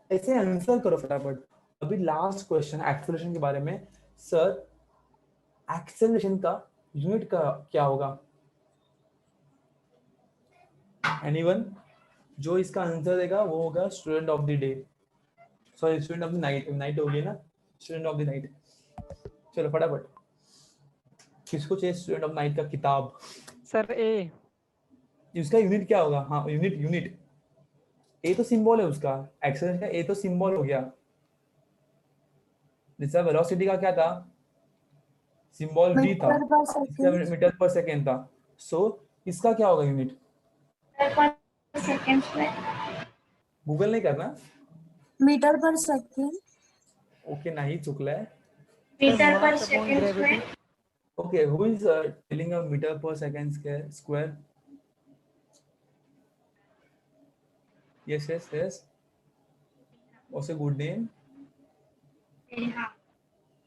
ऐसे आंसर करो फटाफट, अभी लास्ट क्वेश्चन एक्सेलरेशन के बारे में, सर एक्सेलरेशन का यूनिट का क्या होगा, एनीवन, जो इसका आंसर देगा वो होगा student of the day, sorry student of the night, night होगी ना, स्टूडेंट ऑफ द नाइट, चलो फटाफट, किसको चाहिए स्टूडेंट ऑफ नाइट का किताब, Sir, A. इसका यूनिट क्या होगा, हाँ यूनिट, ए तो सिंबल है उसका, एक्सेलरेशन का ए तो सिंबल हो गया, जैसा वेलोसिटी का क्या था, सिंबल v था, Meter per इसका second. मीटर पर सेकेंड था, सो इसका क्या होगा यूनिट, Second square. गूगल नहीं करना, Meter per second. ओके, नहीं चुकलाय, Meter per Mass upon second gravity. square. Okay, who is telling a meter per second square, yes, what's a good name,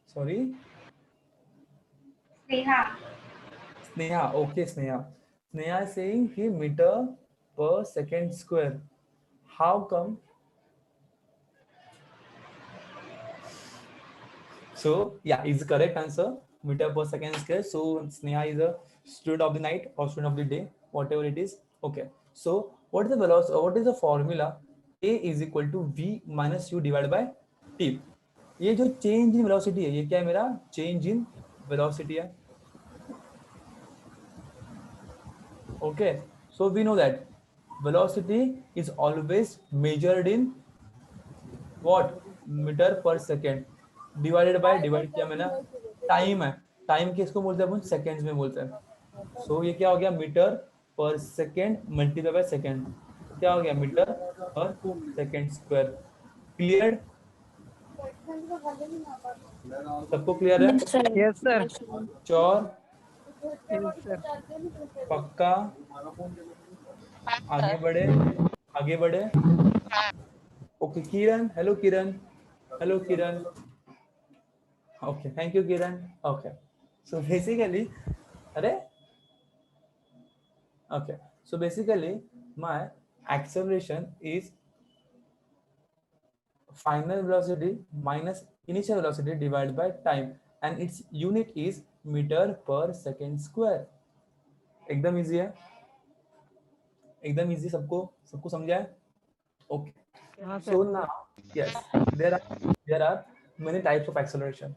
sorry, Sneha, okay, Sneha is saying he meter per second square, how come, so yeah, is the correct answer, meter per second square, so Sneha is a student of the night or student of the day, whatever it is, okay, so what is the velocity, what is the formula, a is equal to v minus u divided by t, ये जो change in velocity है, ये क्या है मेरा, change in velocity है, okay, so we know that velocity is always measured in what, metre per second divided by, divide किया मैंने, टाइम है, टाइम किसको बोलते हैं अपन, सेकेंड्स में बोलते हैं, सो ये क्या हो गया, metre per second multiply by second, क्या हो गया, metre per second square, clear, सबको क्लियर है, Yes, sir. चौर, Yes, sir. पक्का, आगे बढ़े, okay, Kiran, hello Kiran, okay, thank you Kiran, okay, so basically अरे okay, so basically my acceleration is final velocity minus initial velocity divided by time and its unit is meter per second square. एकदम easy है, एकदम easy, सबको सबको समझा है? Okay, हाँ so sir. now yes, there are many types of acceleration.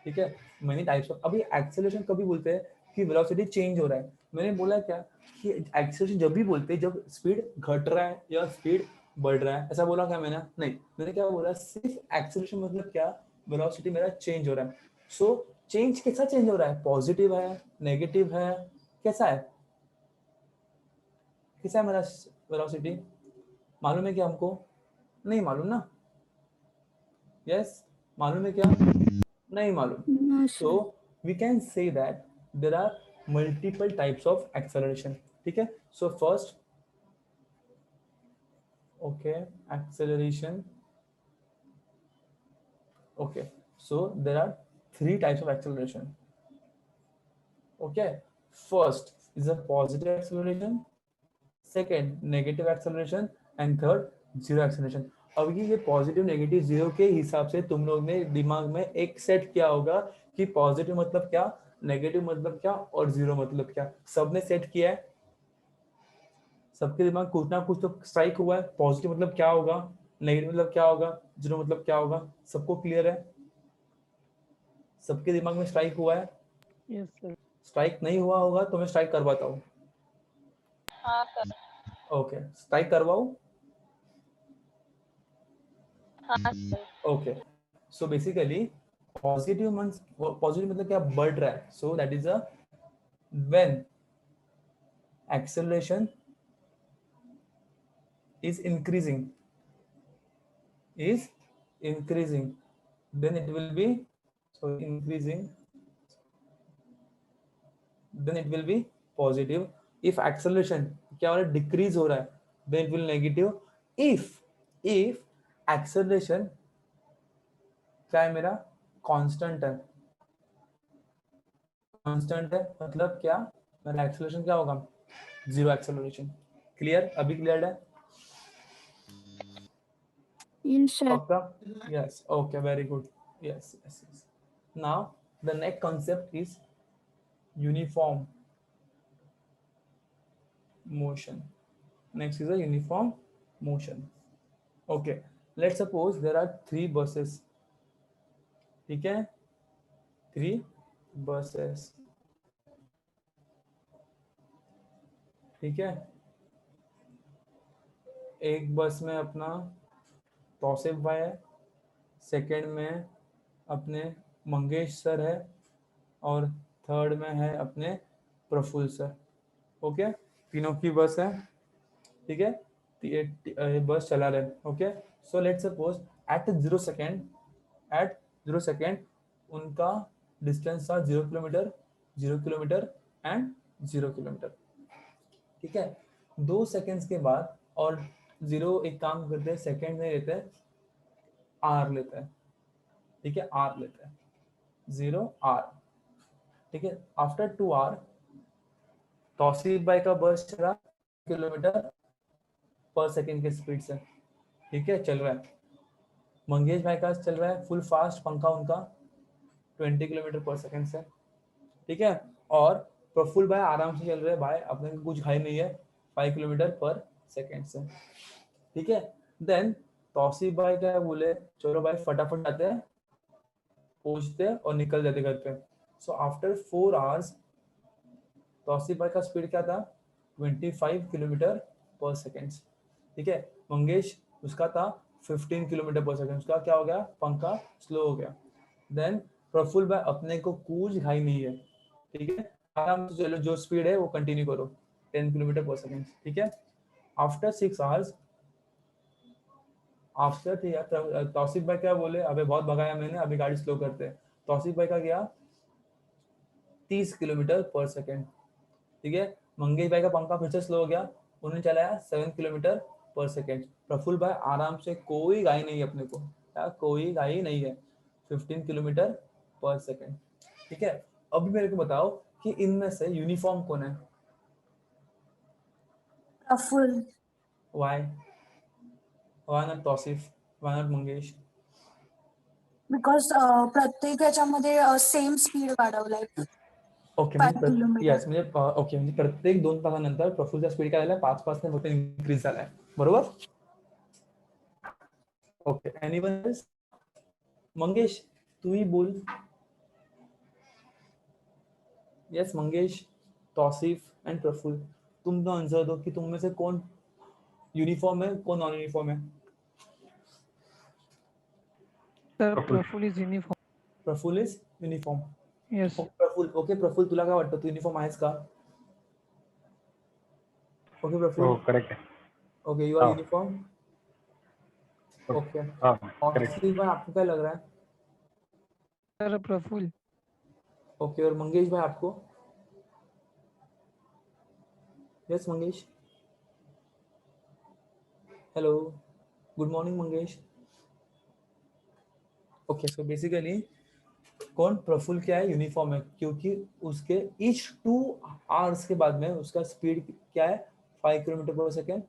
ठीक है, many types of. अभी acceleration कभी बोलते हैं कि velocity change हो रहा है. मैंने बोला क्या कि acceleration जब भी बोलते हैं जब स्पीड घट रहा है या स्पीड बढ़ रहा है, ऐसा बोला क्या मैंने? नहीं, मैंने क्या बोला, सिर्फ acceleration मतलब क्या, velocity मेरा चेंज हो रहा है. सो चेंज कैसा चेंज हो रहा है? पॉजिटिव है, नेगेटिव है, कैसा है? कैसा है मेरा वेलोसिटी? मालूम है क्या हमको? नहीं मालूम ना? यस, मालूम है क्या? नहीं मालूम. No, so we can say that there are multiple types of acceleration. ठीक है, so first, okay, acceleration. Okay, so there are 3 types of acceleration. Okay, first is a positive acceleration, second negative acceleration and third zero acceleration. अब ये positive negative zero के हिसाब से तुम लोग ने दिमाग में एक सेट किया होगा कि पॉजिटिव मतलब क्या, नेगेटिव मतलब क्या और जीरो मतलब क्या. सबने सेट किया है, सबके दिमाग कुछ ना कुछ तो स्ट्राइक हुआ है. पॉजिटिव मतलब क्या होगा, नेगेटिव मतलब क्या होगा, जीरो मतलब क्या होगा. सबको क्लियर है? सबके दिमाग में स्ट्राइक हुआ है? Yes sir. स्ट्राइक नहीं हुआ होगा तो मैं स्ट्राइक करवाता हूँ. हाँ सर। ओके, स्ट्राइक करवाऊं? हाँ सर। ओके, सो बेसिकली पॉजिटिव मतलब क्या, बढ़ रहा है. So that is a when acceleration is increasing, then it will be, so increasing, then it will be positive. If acceleration क्या हो रहा है, डिक्रीज हो रहा है, then it will negative. if acceleration क्या है मेरा, कांस्टेंट है. कांस्टेंट है मतलब क्या, मेरा एक्सेलरेशन क्या होगा, जीरो एक्सेलरेशन. क्लियर? अभी क्लियर है? Yes, sir. पक्का? Yes, okay, very good. Yes yes yes. Now the next concept is uniform motion. Next is a uniform motion. Okay, let's suppose there are 3 buses. ठीक है, 3 buses. ठीक है, एक बस में अपना तौसिफ भाई है, सेकंड में अपने मंगेश सर है और थर्ड में है अपने प्रफुल्ल सर. ओके, तीनों की बस है. ठीक है, ये बस चला रहे. Okay, so let's suppose at 0 second उनका डिस्टेंस था 0 किलोमीटर, 0 किलोमीटर एंड 0 किलोमीटर. ठीक है, 2 सेकेंड्स के बाद, और जीरो एक काम करते हैं, सेकेंड नहीं लेते हैं, आर लेते हैं. ठीक है, आर लेते हैं, 0 आर. ठीक है, आफ्टर 2 आर तौसीफ भाई का बस चला किलोमीटर पर सेकेंड के स्पीड से. ठीक है, चल रहा है. मंगेश भाई का चल रहा है फुल फास्ट, पंखा उनका 20 किलोमीटर पर सेकेंड से. ठीक है, और प्रफुल्ल भाई आराम से चल रहे हैं, भाई अपने कुछ हाई नहीं है, 5 किलोमीटर पर सेकेंड से. ठीक है, देन तौसीफ भाई क्या बोले, चलो भाई फटाफट आते हैं, पहुंचते और निकल जाते घर पे. सो आफ्टर 4 आवर्स तौसीफ भाई का स्पीड क्या था, 25 किलोमीटर पर सेकेंड. ठीक है, मंगेश उसका था 15 किलोमीटर पर सेकेंड. उसका क्या हो गया, पंखा स्लो हो गया. देन प्रफुल्ल भाई अपने को कुछ घाई नहीं है. ठीक है, आराम से चलो, जो स्पीड है वो कंटिन्यू करो, 10 किलोमीटर पर सेकेंड. ठीक है, आफ्टर 6 आवर्स आफ्टर तौसीफ भाई क्या बोले, अबे बहुत भगाया मैंने, अभी गाड़ी स्लो करते हैं. तौसीफ भाई का गया 30 किलोमीटर पर सेकेंड. ठीक है, मंगेश भाई का पंखा फिर से स्लो हो गया, उन्होंने चलाया 7 किलोमीटर पर सेकेंड. प्रफुल्ल भाई आराम से, कोई गाड़ी नहीं है अपने को, या कोई गाड़ी नहीं है, 15 किलोमीटर पर सेकेंड. ठीक है, अभी मेरे को बताओ कि इनमें से यूनिफॉर्म कौन है? Praful. Why not Tauseef? Why not Mangesh? Because प्रत्येक याच्यामध्ये सेम स्पीड वाढवलाय. ओके 5 म्हणजे किलोमीटर. यस म्हणजे ओके म्हणजे प्रत्येक 2 तासानंतर प्रफुलचा स्पीड काय झाला 5 ने फक्त इन्क्रीज झालाय, बरोबर? Okay anyone else? मंगेश तू ही बोल. यस मंगेश, तौसीफ एंड प्रफुल, तुम तो आंसर दो कि तुम में से कौन यूनिफॉर्म है, कौन नॉन यूनिफॉर्म है? Sir Praful. Praful is uniform. Praful is uniform. Yes. Okay Praful तुला काय वाटतं, तू युनिफॉर्म आहेस का? ओके हो प्रफुल. करेक्ट आहे. ओके यू आर हाँ. यूनिफॉर्म. ओके हाँ करेक्ट. तौसीफ भाई आपको क्या लग रहा है? सर प्रफुल्ल. ओके और मंगेश भाई आपको? Yes Mangesh. Hello good morning Mangesh. Okay so basically कौन प्रफुल्ल क्या है, यूनिफॉर्म है, क्योंकि उसके ईच 2 आवर्स के बाद में उसका स्पीड क्या है 5 किलोमीटर पर सेकेंड,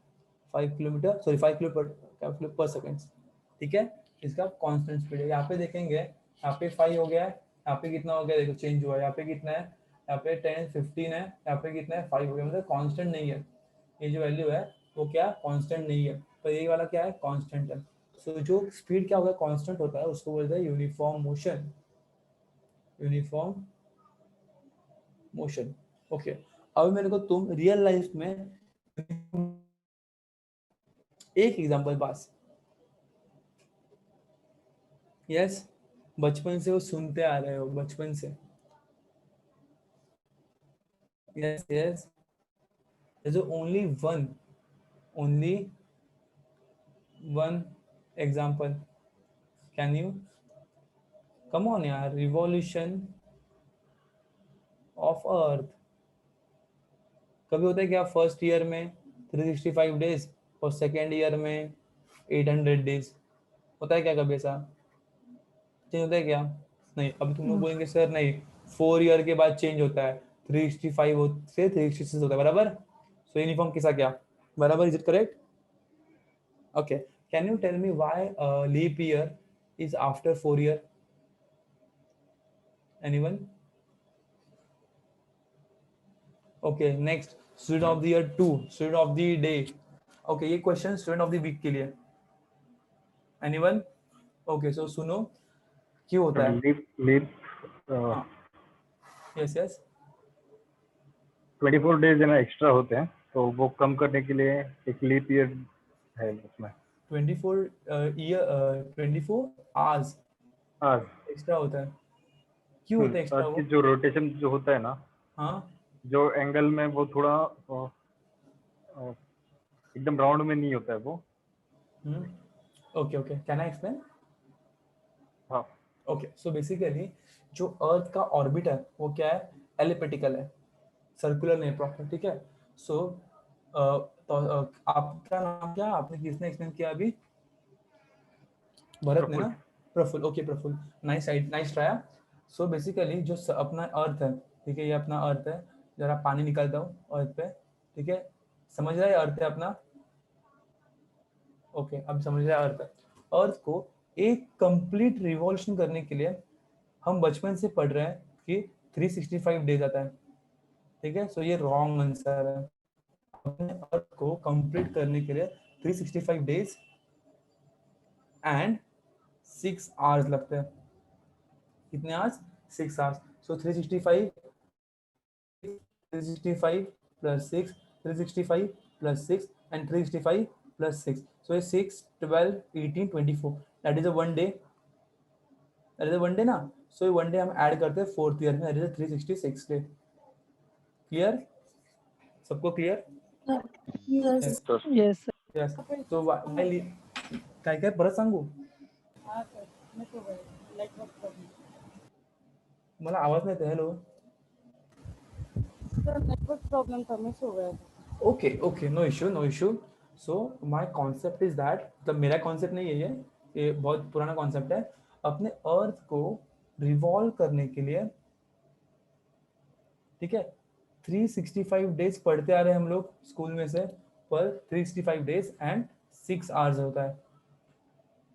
5 किलोमीटर सॉरी 5 किलोमीटर पर सेकेंड, ठीक है? इसका कांस्टेंट स्पीड है. यहाँ पे देखेंगे, यहाँ पे 5 हो गया है, यहाँ पे कितना हो गया देखो चेंज हुआ है, यहाँ पे कितना है, यहाँ पे 10 15 है, यहाँ पे कितना है 5 हो गया, मतलब कांस्टेंट नहीं है. ये जो वैल्यू है वो क्या कांस्टेंट नहीं है, तो ये वाला क्या है कांस्टेंट है. सो जो स्पीड क्या होगा कांस्टेंट होता है उसको बोलते हैं uniform motion. Uniform motion. Okay अब मेरे को तुम रियल लाइफ में एक एग्जांपल पास. यस बचपन से वो सुनते आ रहे हो, बचपन से. Yes yes there's only one example. Can you come on यार? revolution of earth कभी होता है क्या? फर्स्ट ईयर में 365 डेज और सेकेंड ईयर में 800 डेज होता है क्या? कभी ऐसा चेंज होता है क्या? नहीं. अब तुम लोग बोलेंगे सर नहीं 4 ईयर के बाद चेंज होता है, 365 से 366 होता है, बराबर? सो यूनिफॉर्म किसा क्या बराबर? Is it correct? Okay can you tell me why leap year is after 4 year? Anyone? Okay next student of the year 2, student of the day. Okay ये question student of the week के लिए. Anyone? Okay so सुनो क्यों होता है. Leap हाँ yes yes 24 days है ना एक्स्ट्रा होते हैं, तो वो कम करने के लिए एक लीप ईयर है उसमें. 24 आवर्स आज एक्स्ट्रा होता है. क्यों होता है एक्स्ट्रा अर्थ वो? की जो रोटेशन जो होता है ना, हाँ जो एंगल में वो थोड़ा एकदम राउंड में नहीं होता है वो. Okay okay can I explain? हाँ. ओके सो बेसिकली जो अर्थ का ऑर्बिट है वो क्या है एलिप्टिकल है, सर्कुलर नहीं प्रॉपर, ठीक है? सो तो आपका नाम क्या, आपने किसने एक्सप्लेन किया अभी? भरत ने ना? Praful. Okay Praful nice try. So basically जो अपना अर्थ है, ठीक है, ये अपना अर्थ है. जरा पानी निकालता हूँ अर्थ पे, ठीक है? समझ रहा है अर्थ है अपना? ओके अब समझ रहा है अर्थ है. अर्थ को एक कंप्लीट रिवॉल्यूशन करने के लिए हम बचपन से पढ़ रहे हैं कि 365 डेज आता है, ठीक है? सो ये रॉन्ग आंसर है. अपने अर्थ को कंप्लीट करने के लिए 365 डेज एंड 6 आवर्स लगते हैं. कितने hours? 6 hours. So 365 plus 6, 365 plus 6 and 365 plus 6. So it's 6, 12, 18, 24. That is a one day. That is a one day ना? So ये one day हम ऐड करते हैं 4th ईयर में. That is a 366 day. Clear? सबको clear? Yes. Yes sir. Yes. So काय काय परत सांगू? मला आवाज नाही येत. हॅलो. नेटवर्क प्रॉब्लम था, मिस हो गया था. Okay no issue. So my concept is that, मतलब मेरा कॉन्सेप्ट नहीं है ये बहुत पुराना कॉन्सेप्ट है. अपने अर्थ को रिवॉल्व करने के लिए ठीक है, 365 डेज पढ़ते आ रहे हैं हम लोग स्कूल में से, पर 365 डेज एंड 6 आवर्स होता है।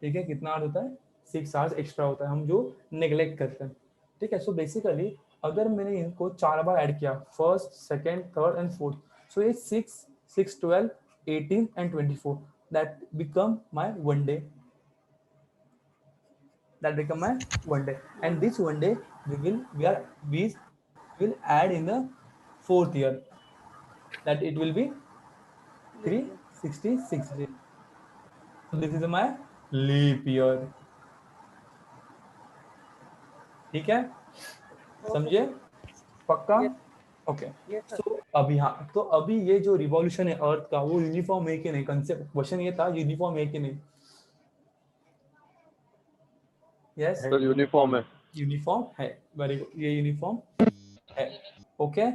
ठीक है, कितना आवर्स होता है? 6 आवर्स एक्स्ट्रा होता है, हम जो नेग्लेक्ट करते हैं। ठीक है, सो बेसिकली अगर मैंने इनको 4 बार ऐड किया, first, second, third and fourth, so ये 6, 12, 18 and 24, that become my one day. That become my one day, and this one day we will add in the 4th year, that it will be 366 days. So this is my leap year. ठीक है, समझे? पक्का? Okay, तो अभी हाँ, तो अभी ये जो रिवॉल्यूशन है अर्थ का, वो यूनिफॉर्म है कि नहीं? कंसेप्ट क्वेश्चन ये था, यूनिफॉर्म है कि नहीं? यस, सर यूनिफॉर्म है। यूनिफॉर्म है, वेरी गुड, ये यूनिफॉर्म है। Okay,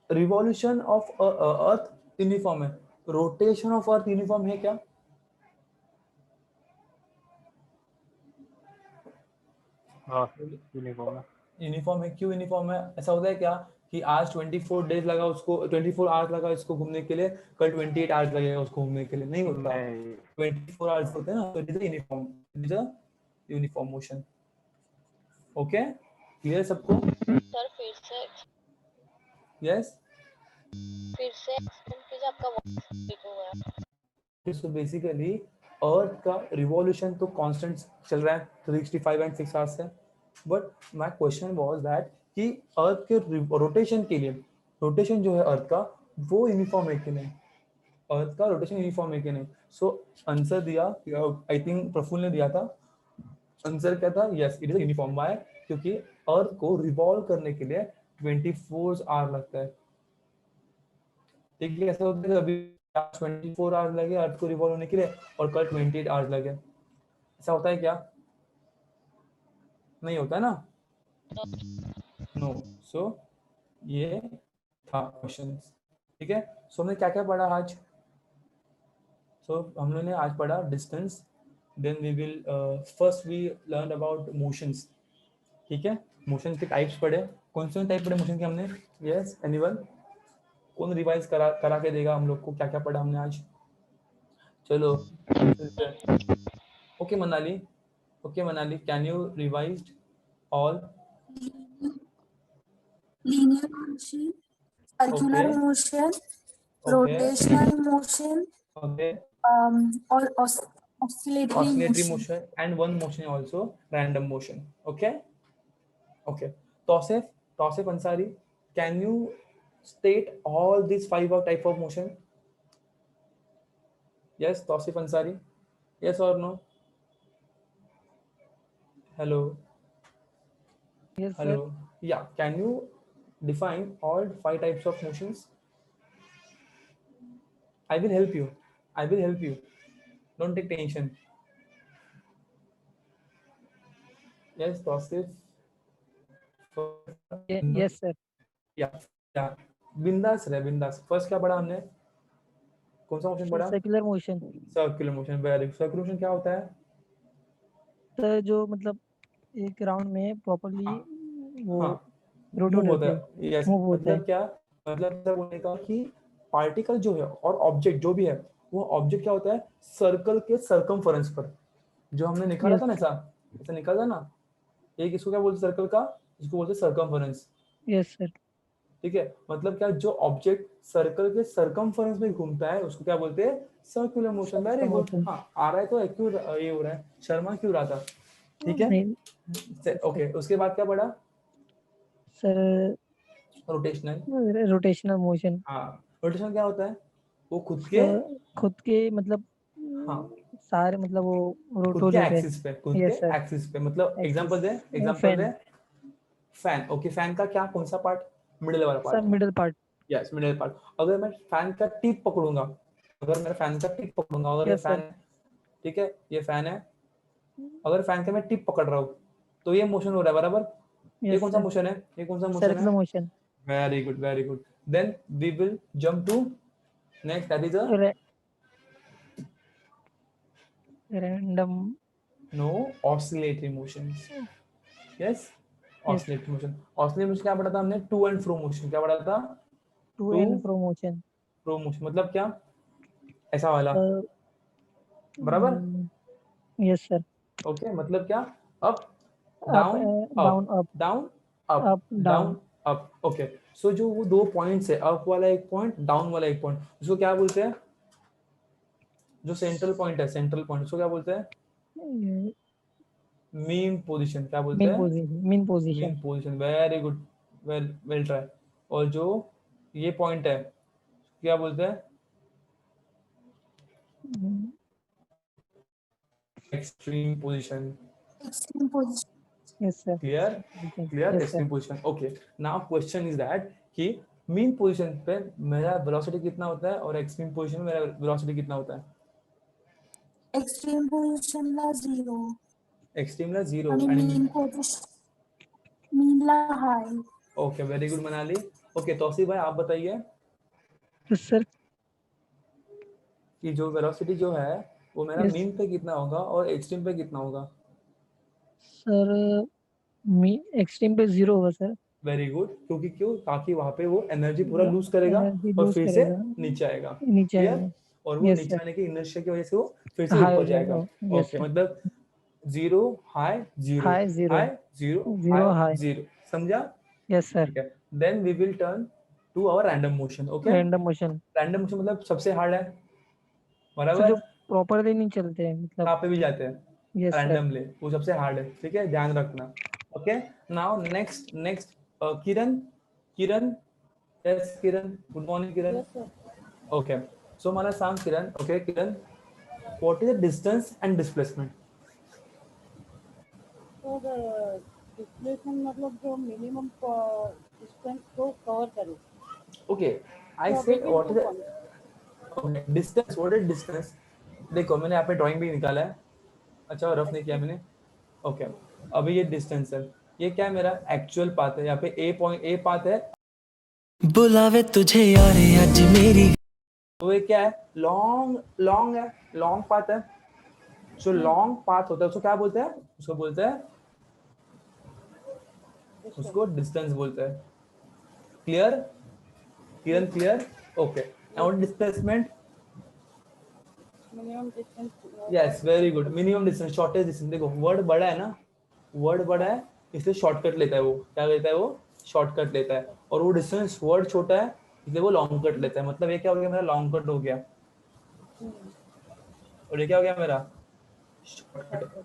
revolution of earth uniform है, रोटेशन ऑफ अर्थ यूनिफॉर्म है क्या? हाँ यूनिफॉर्म है। यूनिफॉर्म है, क्यों यूनिफॉर्म है? ऐसा होता है क्या कि आज 24 डेज लगा उसको, 24 आवर्स लगा इसको घूमने के लिए, कल 28 आवर्स लगेगा उसको घूमने के लिए? नहीं होता, नहीं 24 आवर्स होते हैं ना, तो it is uniform, it is a uniform motion. Okay, clear सबको? सर यस, फिर से एक्सप्लेन कीजिए, आपका वॉइस ब्रेक हो गया। सो बेसिकली अर्थ का रिवॉल्यूशन तो कांस्टेंट चल रहा है 365 एंड 6 आवर्स से, but my question was that कि अर्थ के रोटेशन के लिए, रोटेशन जो है अर्थ का, वो यूनिफॉर्म है कि नहीं? अर्थ का रोटेशन यूनिफॉर्म है कि नहीं? सो आंसर दिया, आई थिंक प्रफुल्ल ने दिया था। आंसर क्या था? Yes, it is uniform. Why? क्योंकि अर्थ को रिवॉल्व करने के लिए 24 आवर लगता है। ठीक है, ऐसा होता है अभी 24 आवर्स लगे अर्थ को रिवॉल्व होने के लिए, और कल 28 आवर्स लगे। ऐसा होता है क्या? नहीं होता है ना? नो। सो ये था क्वेश्चन। ठीक है, सो हमने क्या क्या पढ़ा आज? सो हम लोगों ने आज पढ़ा distance, then we will first we learn about motions. ठीक है, मोशन के टाइप्स पढ़े। कौन से टाइप पढ़े मोशन के हमने? Yes, anyone? कौन रिवाइज करा के देगा हम लोग को क्या क्या पढ़ा हमने आज? चलो, okay Manali, can you revise all? linear motion, circular Okay. motion, Okay. rotational motion, Okay, or oscillatory oscillatory motion. motion, and one motion also random motion. Okay, Tausif Ansari, can you state all these 5 type of motion? Yes, Tausif Ansari, yes or no? Hello. Yes, Hello. sir. Yeah, can you define all 5 types of motions? I will help you. Don't take tension. Yes, Tausif. Yes, sir. या बिंदास रहे, बिंदास। First क्या पढ़ा हमने? कौन सा motion पढ़ा? Circular motion. Circular motion. Very good. Circular motion क्या होता है? सर जो मतलब एक राउंड में प्रॉपर्ली वो हाँ, रोटेट मूव होता होते है। हैं, यस, मूव होता है। मतलब क्या? मतलब क्या बोलने का कि पार्टिकल जो है और ऑब्जेक्ट जो भी है, वो ऑब्जेक्ट क्या होता है? सर्कल के सर्कमफरेंस पर, जो हमने निकाला Yes. था ना, ऐसा निकाला था ना, एक इसको क्या बोलते? सर्कल का, इसको बोलते सर्कमफरेंस। Yes, sir. ठीक है, मतलब क्या? जो ऑब्जेक्ट सर्कल के सर्कमफरेंस में घूमता है उसको क्या बोलते हैं? Circular motion. Very good. Motion. हाँ, आ रहा है तो क्यों ये हो रहा है? शर्मा क्यों रहा था? ठीक है, नहीं ओके। उसके बाद क्या पढ़ा? Sir, rotational. Rotational motion. हाँ, रोटेशन क्या होता है? वो खुद के मतलब हाँ, सारे मतलब वो खुद रोटेट के होते हैं। एक्सिस पे, खुद Yes, के sir. एक्सिस पे। मतलब एग्जांपल Fan. दे। फैन। ओके, फैन का क्या, कौन सा पार्ट? मिडिल वाला sir part. Middle part. Yes, middle part. अगर मैं फैन का टिप पकड़ूंगा, अगर ये Yes, sir. फैन है, ठीक है, ये फैन है, अगर फैन का मैं टिप पकड़ रहा हूँ तो ये मोशन हो रहा है, बराबर? ये Yes, कौन सा sir. मोशन है? ये कौन सा मोशन Circular है? motion. Very good, very good. Then we will jump to next, that is a Random. No, oscillatory motions. Yes, oscillating motion. Oscillating motion क्या पढ़ा था हमने? To and fro motion. क्या पढ़ा था? To and fro motion. Fro motion मतलब क्या? ऐसा वाला, बराबर? Yes sir. ओके, मतलब क्या? Up up down down up up down up up down. Down up. Okay, so जो वो दो पॉइंट्स है, अप वाला एक पॉइंट, डाउन वाला एक पॉइंट, उसको क्या बोलते हैं? जो सेंट्रल पॉइंट है, सेंट्रल पॉइंट, उसको क्या बोलते हैं? Mean position. क्या बोलते मीन हैं? Position. Mean position. Mean position, very good, well well try. और जो ये पॉइंट है, क्या बोलते हैं? Extreme position. Extreme position. Yes sir. Clear? Clear, yes sir. Extreme position. Okay, now question is that कि मीन पोजीशन पे मेरा वेलोसिटी कितना होता है और एक्सट्रीम पोजीशन में मेरा वेलोसिटी कितना होता है? Extreme position ला 0 एक्सट्रीम ला 0 आणि आणि mean position mean ला high. Okay, very good Manali. Okay, Tauseef भाई आप बताइए यस सर। कि जो वेलोसिटी जो है वो मेरा Yes. मीन पे कितना होगा और एक्सट्रीम पे कितना होगा? सर एक्सट्रीम पे 0 होगा सर। वेरी गुड, क्योंकि क्यों? ताकि वहां पे वो एनर्जी पूरा लूज करेगा एनर्जी और लूज फिर से करेगा, नीचे आएगा। नीचे क्लियर? आएगा। और वो यस नीचे सर। आने की इनर्शिया की वजह से वो फिर से हाई हो ऊपर जाएगा। जाएगा। Yes okay, sir. मतलब 0 high 0 high 0 high 0 0 high high. 0, समझा? Yes sir. ठीक है, then we will turn to our random motion. Okay, random motion. Random motion मतलब सबसे हार्ड है, सर बराबर? जो प्रॉपरली नहीं चलते हैं मतलब। कहाँ पे भी जाते हैं यस सर। रैंडमली, वो सबसे हार्ड है, ठीक है, ध्यान रखना। Okay, now next next Kiran, Kiran, yes Kiran, good morning Kiran. Yes sir. Okay, so मला सांग Kiran, okay Kiran, what is the distance and displacement? Sir displacement मतलब जो मिनिमम डिस्टेंस को कवर करे. Okay, I So said between what two is points. The distance, what is distance? देखो मैंने यहाँ पे ड्राइंग भी निकाला है, अच्छा रफ नहीं किया मैंने। ओके, अभी ये डिस्टेंस है, ये क्या है? मेरा एक्चुअल पाथ है, यहाँ पे ए पॉइंट, ए पाथ है, बुलावे तुझे यार आज मेरी। तो ये क्या है? लॉन्ग लॉन्ग है, लॉन्ग पाथ है। जो लॉन्ग पाथ होता है उसको क्या बोलते हैं? उसको बोलते हैं, उसको डिस्टेंस बोलते हैं। क्लियर? किरण क्लियर? ओके, और displacement? Minimum distance. Yes, very good, minimum distance, shortest distance. देखो वर्ड बड़ा है ना, वर्ड बड़ा है इसलिए शॉर्टकट लेता है वो। क्या लेता है वो? शॉर्टकट लेता है। और वो डिस्टेंस वर्ड छोटा है इसलिए वो लॉन्ग कट लेता है। मतलब ये क्या हो गया? मेरा लॉन्ग कट हो गया, और ये क्या हो गया? मेरा shortcut.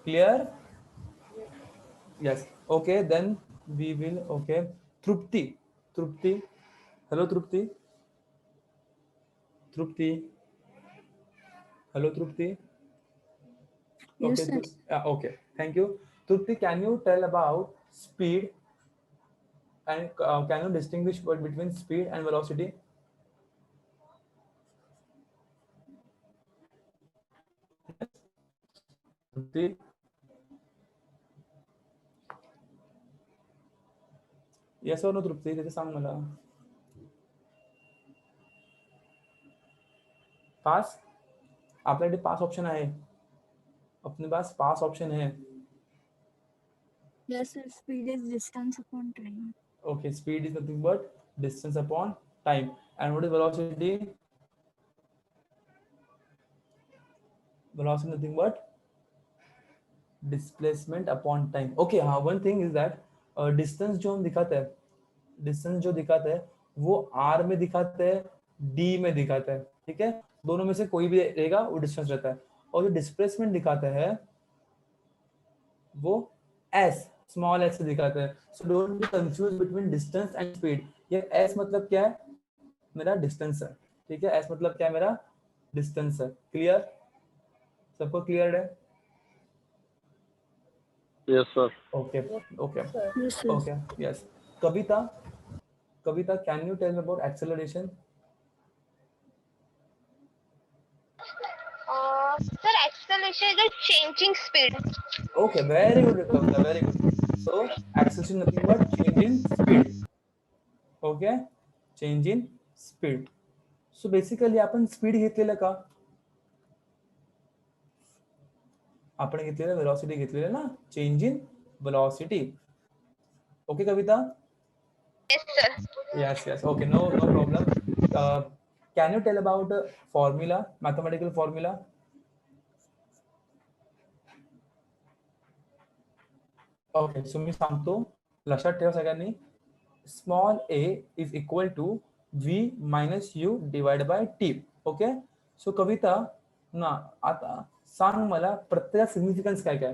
Clear? Yes, okay, then we will, okay, Trupti, Trupti, hello Trupti, Trupti, hello Trupti. Yes, Okay, sir. okay, thank you. Trupti, can you tell about speed and can you distinguish between speed and velocity? Trupti, yes or no? Trupti, त्याचं सांग मला. पास, आपल्याकडे पास option आहे, अपने पास पास option है. Yes, sir. Speed is distance upon time. Okay, speed is nothing but distance upon time. And what is velocity? Velocity nothing but displacement upon time. Okay, हाँ, one thing is that distance जो हम दिखाते हैं, distance जो दिखाते हैं वो are में दिखाते हैं, डी में दिखाता है, ठीक है, दोनों में से कोई भी रहेगा वो डिस्टेंस रहता है। और जो डिस्प्लेसमेंट दिखाता है वो एस, स्मॉल एस से दिखाता है। So don't be confuse between distance and speed. ये एस मतलब क्या है? मेरा डिस्टेंस है, ठीक है, एस मतलब क्या है? मेरा डिस्टेंस है। क्लियर? सबको क्लियर है? Yes sir. Okay okay Yes, sir. Okay, yes. Kavita, Kavita, can you tell me about acceleration? Sir, acceleration is a changing speed. Okay, very good, Kavita, very good. So, acceleration nothing but change in speed. Okay, change in speed. So basically आपण speed घेतलेलं का? आपण घेतलेलं velocity घेतलेलं ना, change in velocity. Okay, Kavita? Yes, sir. Yes. Okay, no problem. Can you tell about the formula, mathematical formula? Okay, so मी सांगतो, लक्षात ठेवा सगळ्यांनी. Small a is equal to v minus u divided by t. Okay, so Kavita ना आता सांग मला प्रत्येक significance काय काय.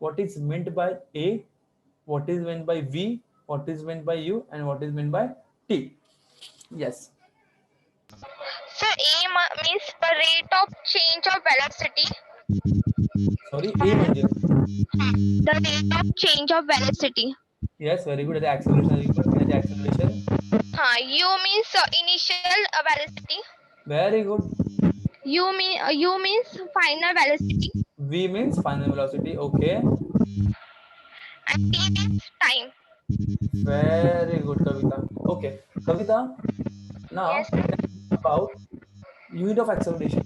What is meant by a, what is meant by v, what is meant by u, and what is meant by t. Yes. So means the rate of change of velocity. Sorry, a म्हणजे The rate of change of velocity. yes, very good. Acceleration. U means initial velocity. Very good. U means final velocity. V means final velocity. Okay, And T means time. very good, Kavita. Okay, Kavita, now Yes. about unit of acceleration.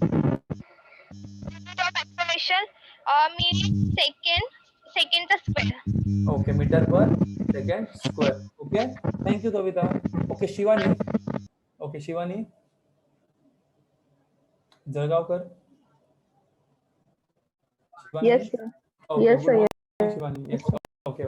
Unit of acceleration means second the square. Okay, meter per second square. Okay, thank you, Kavita. Okay, Shivani. Okay, Shivani Jalgaonkar. Shivani? Yes, sir. Okay, Yes, good sir. morning, Shivani. Yes. Okay.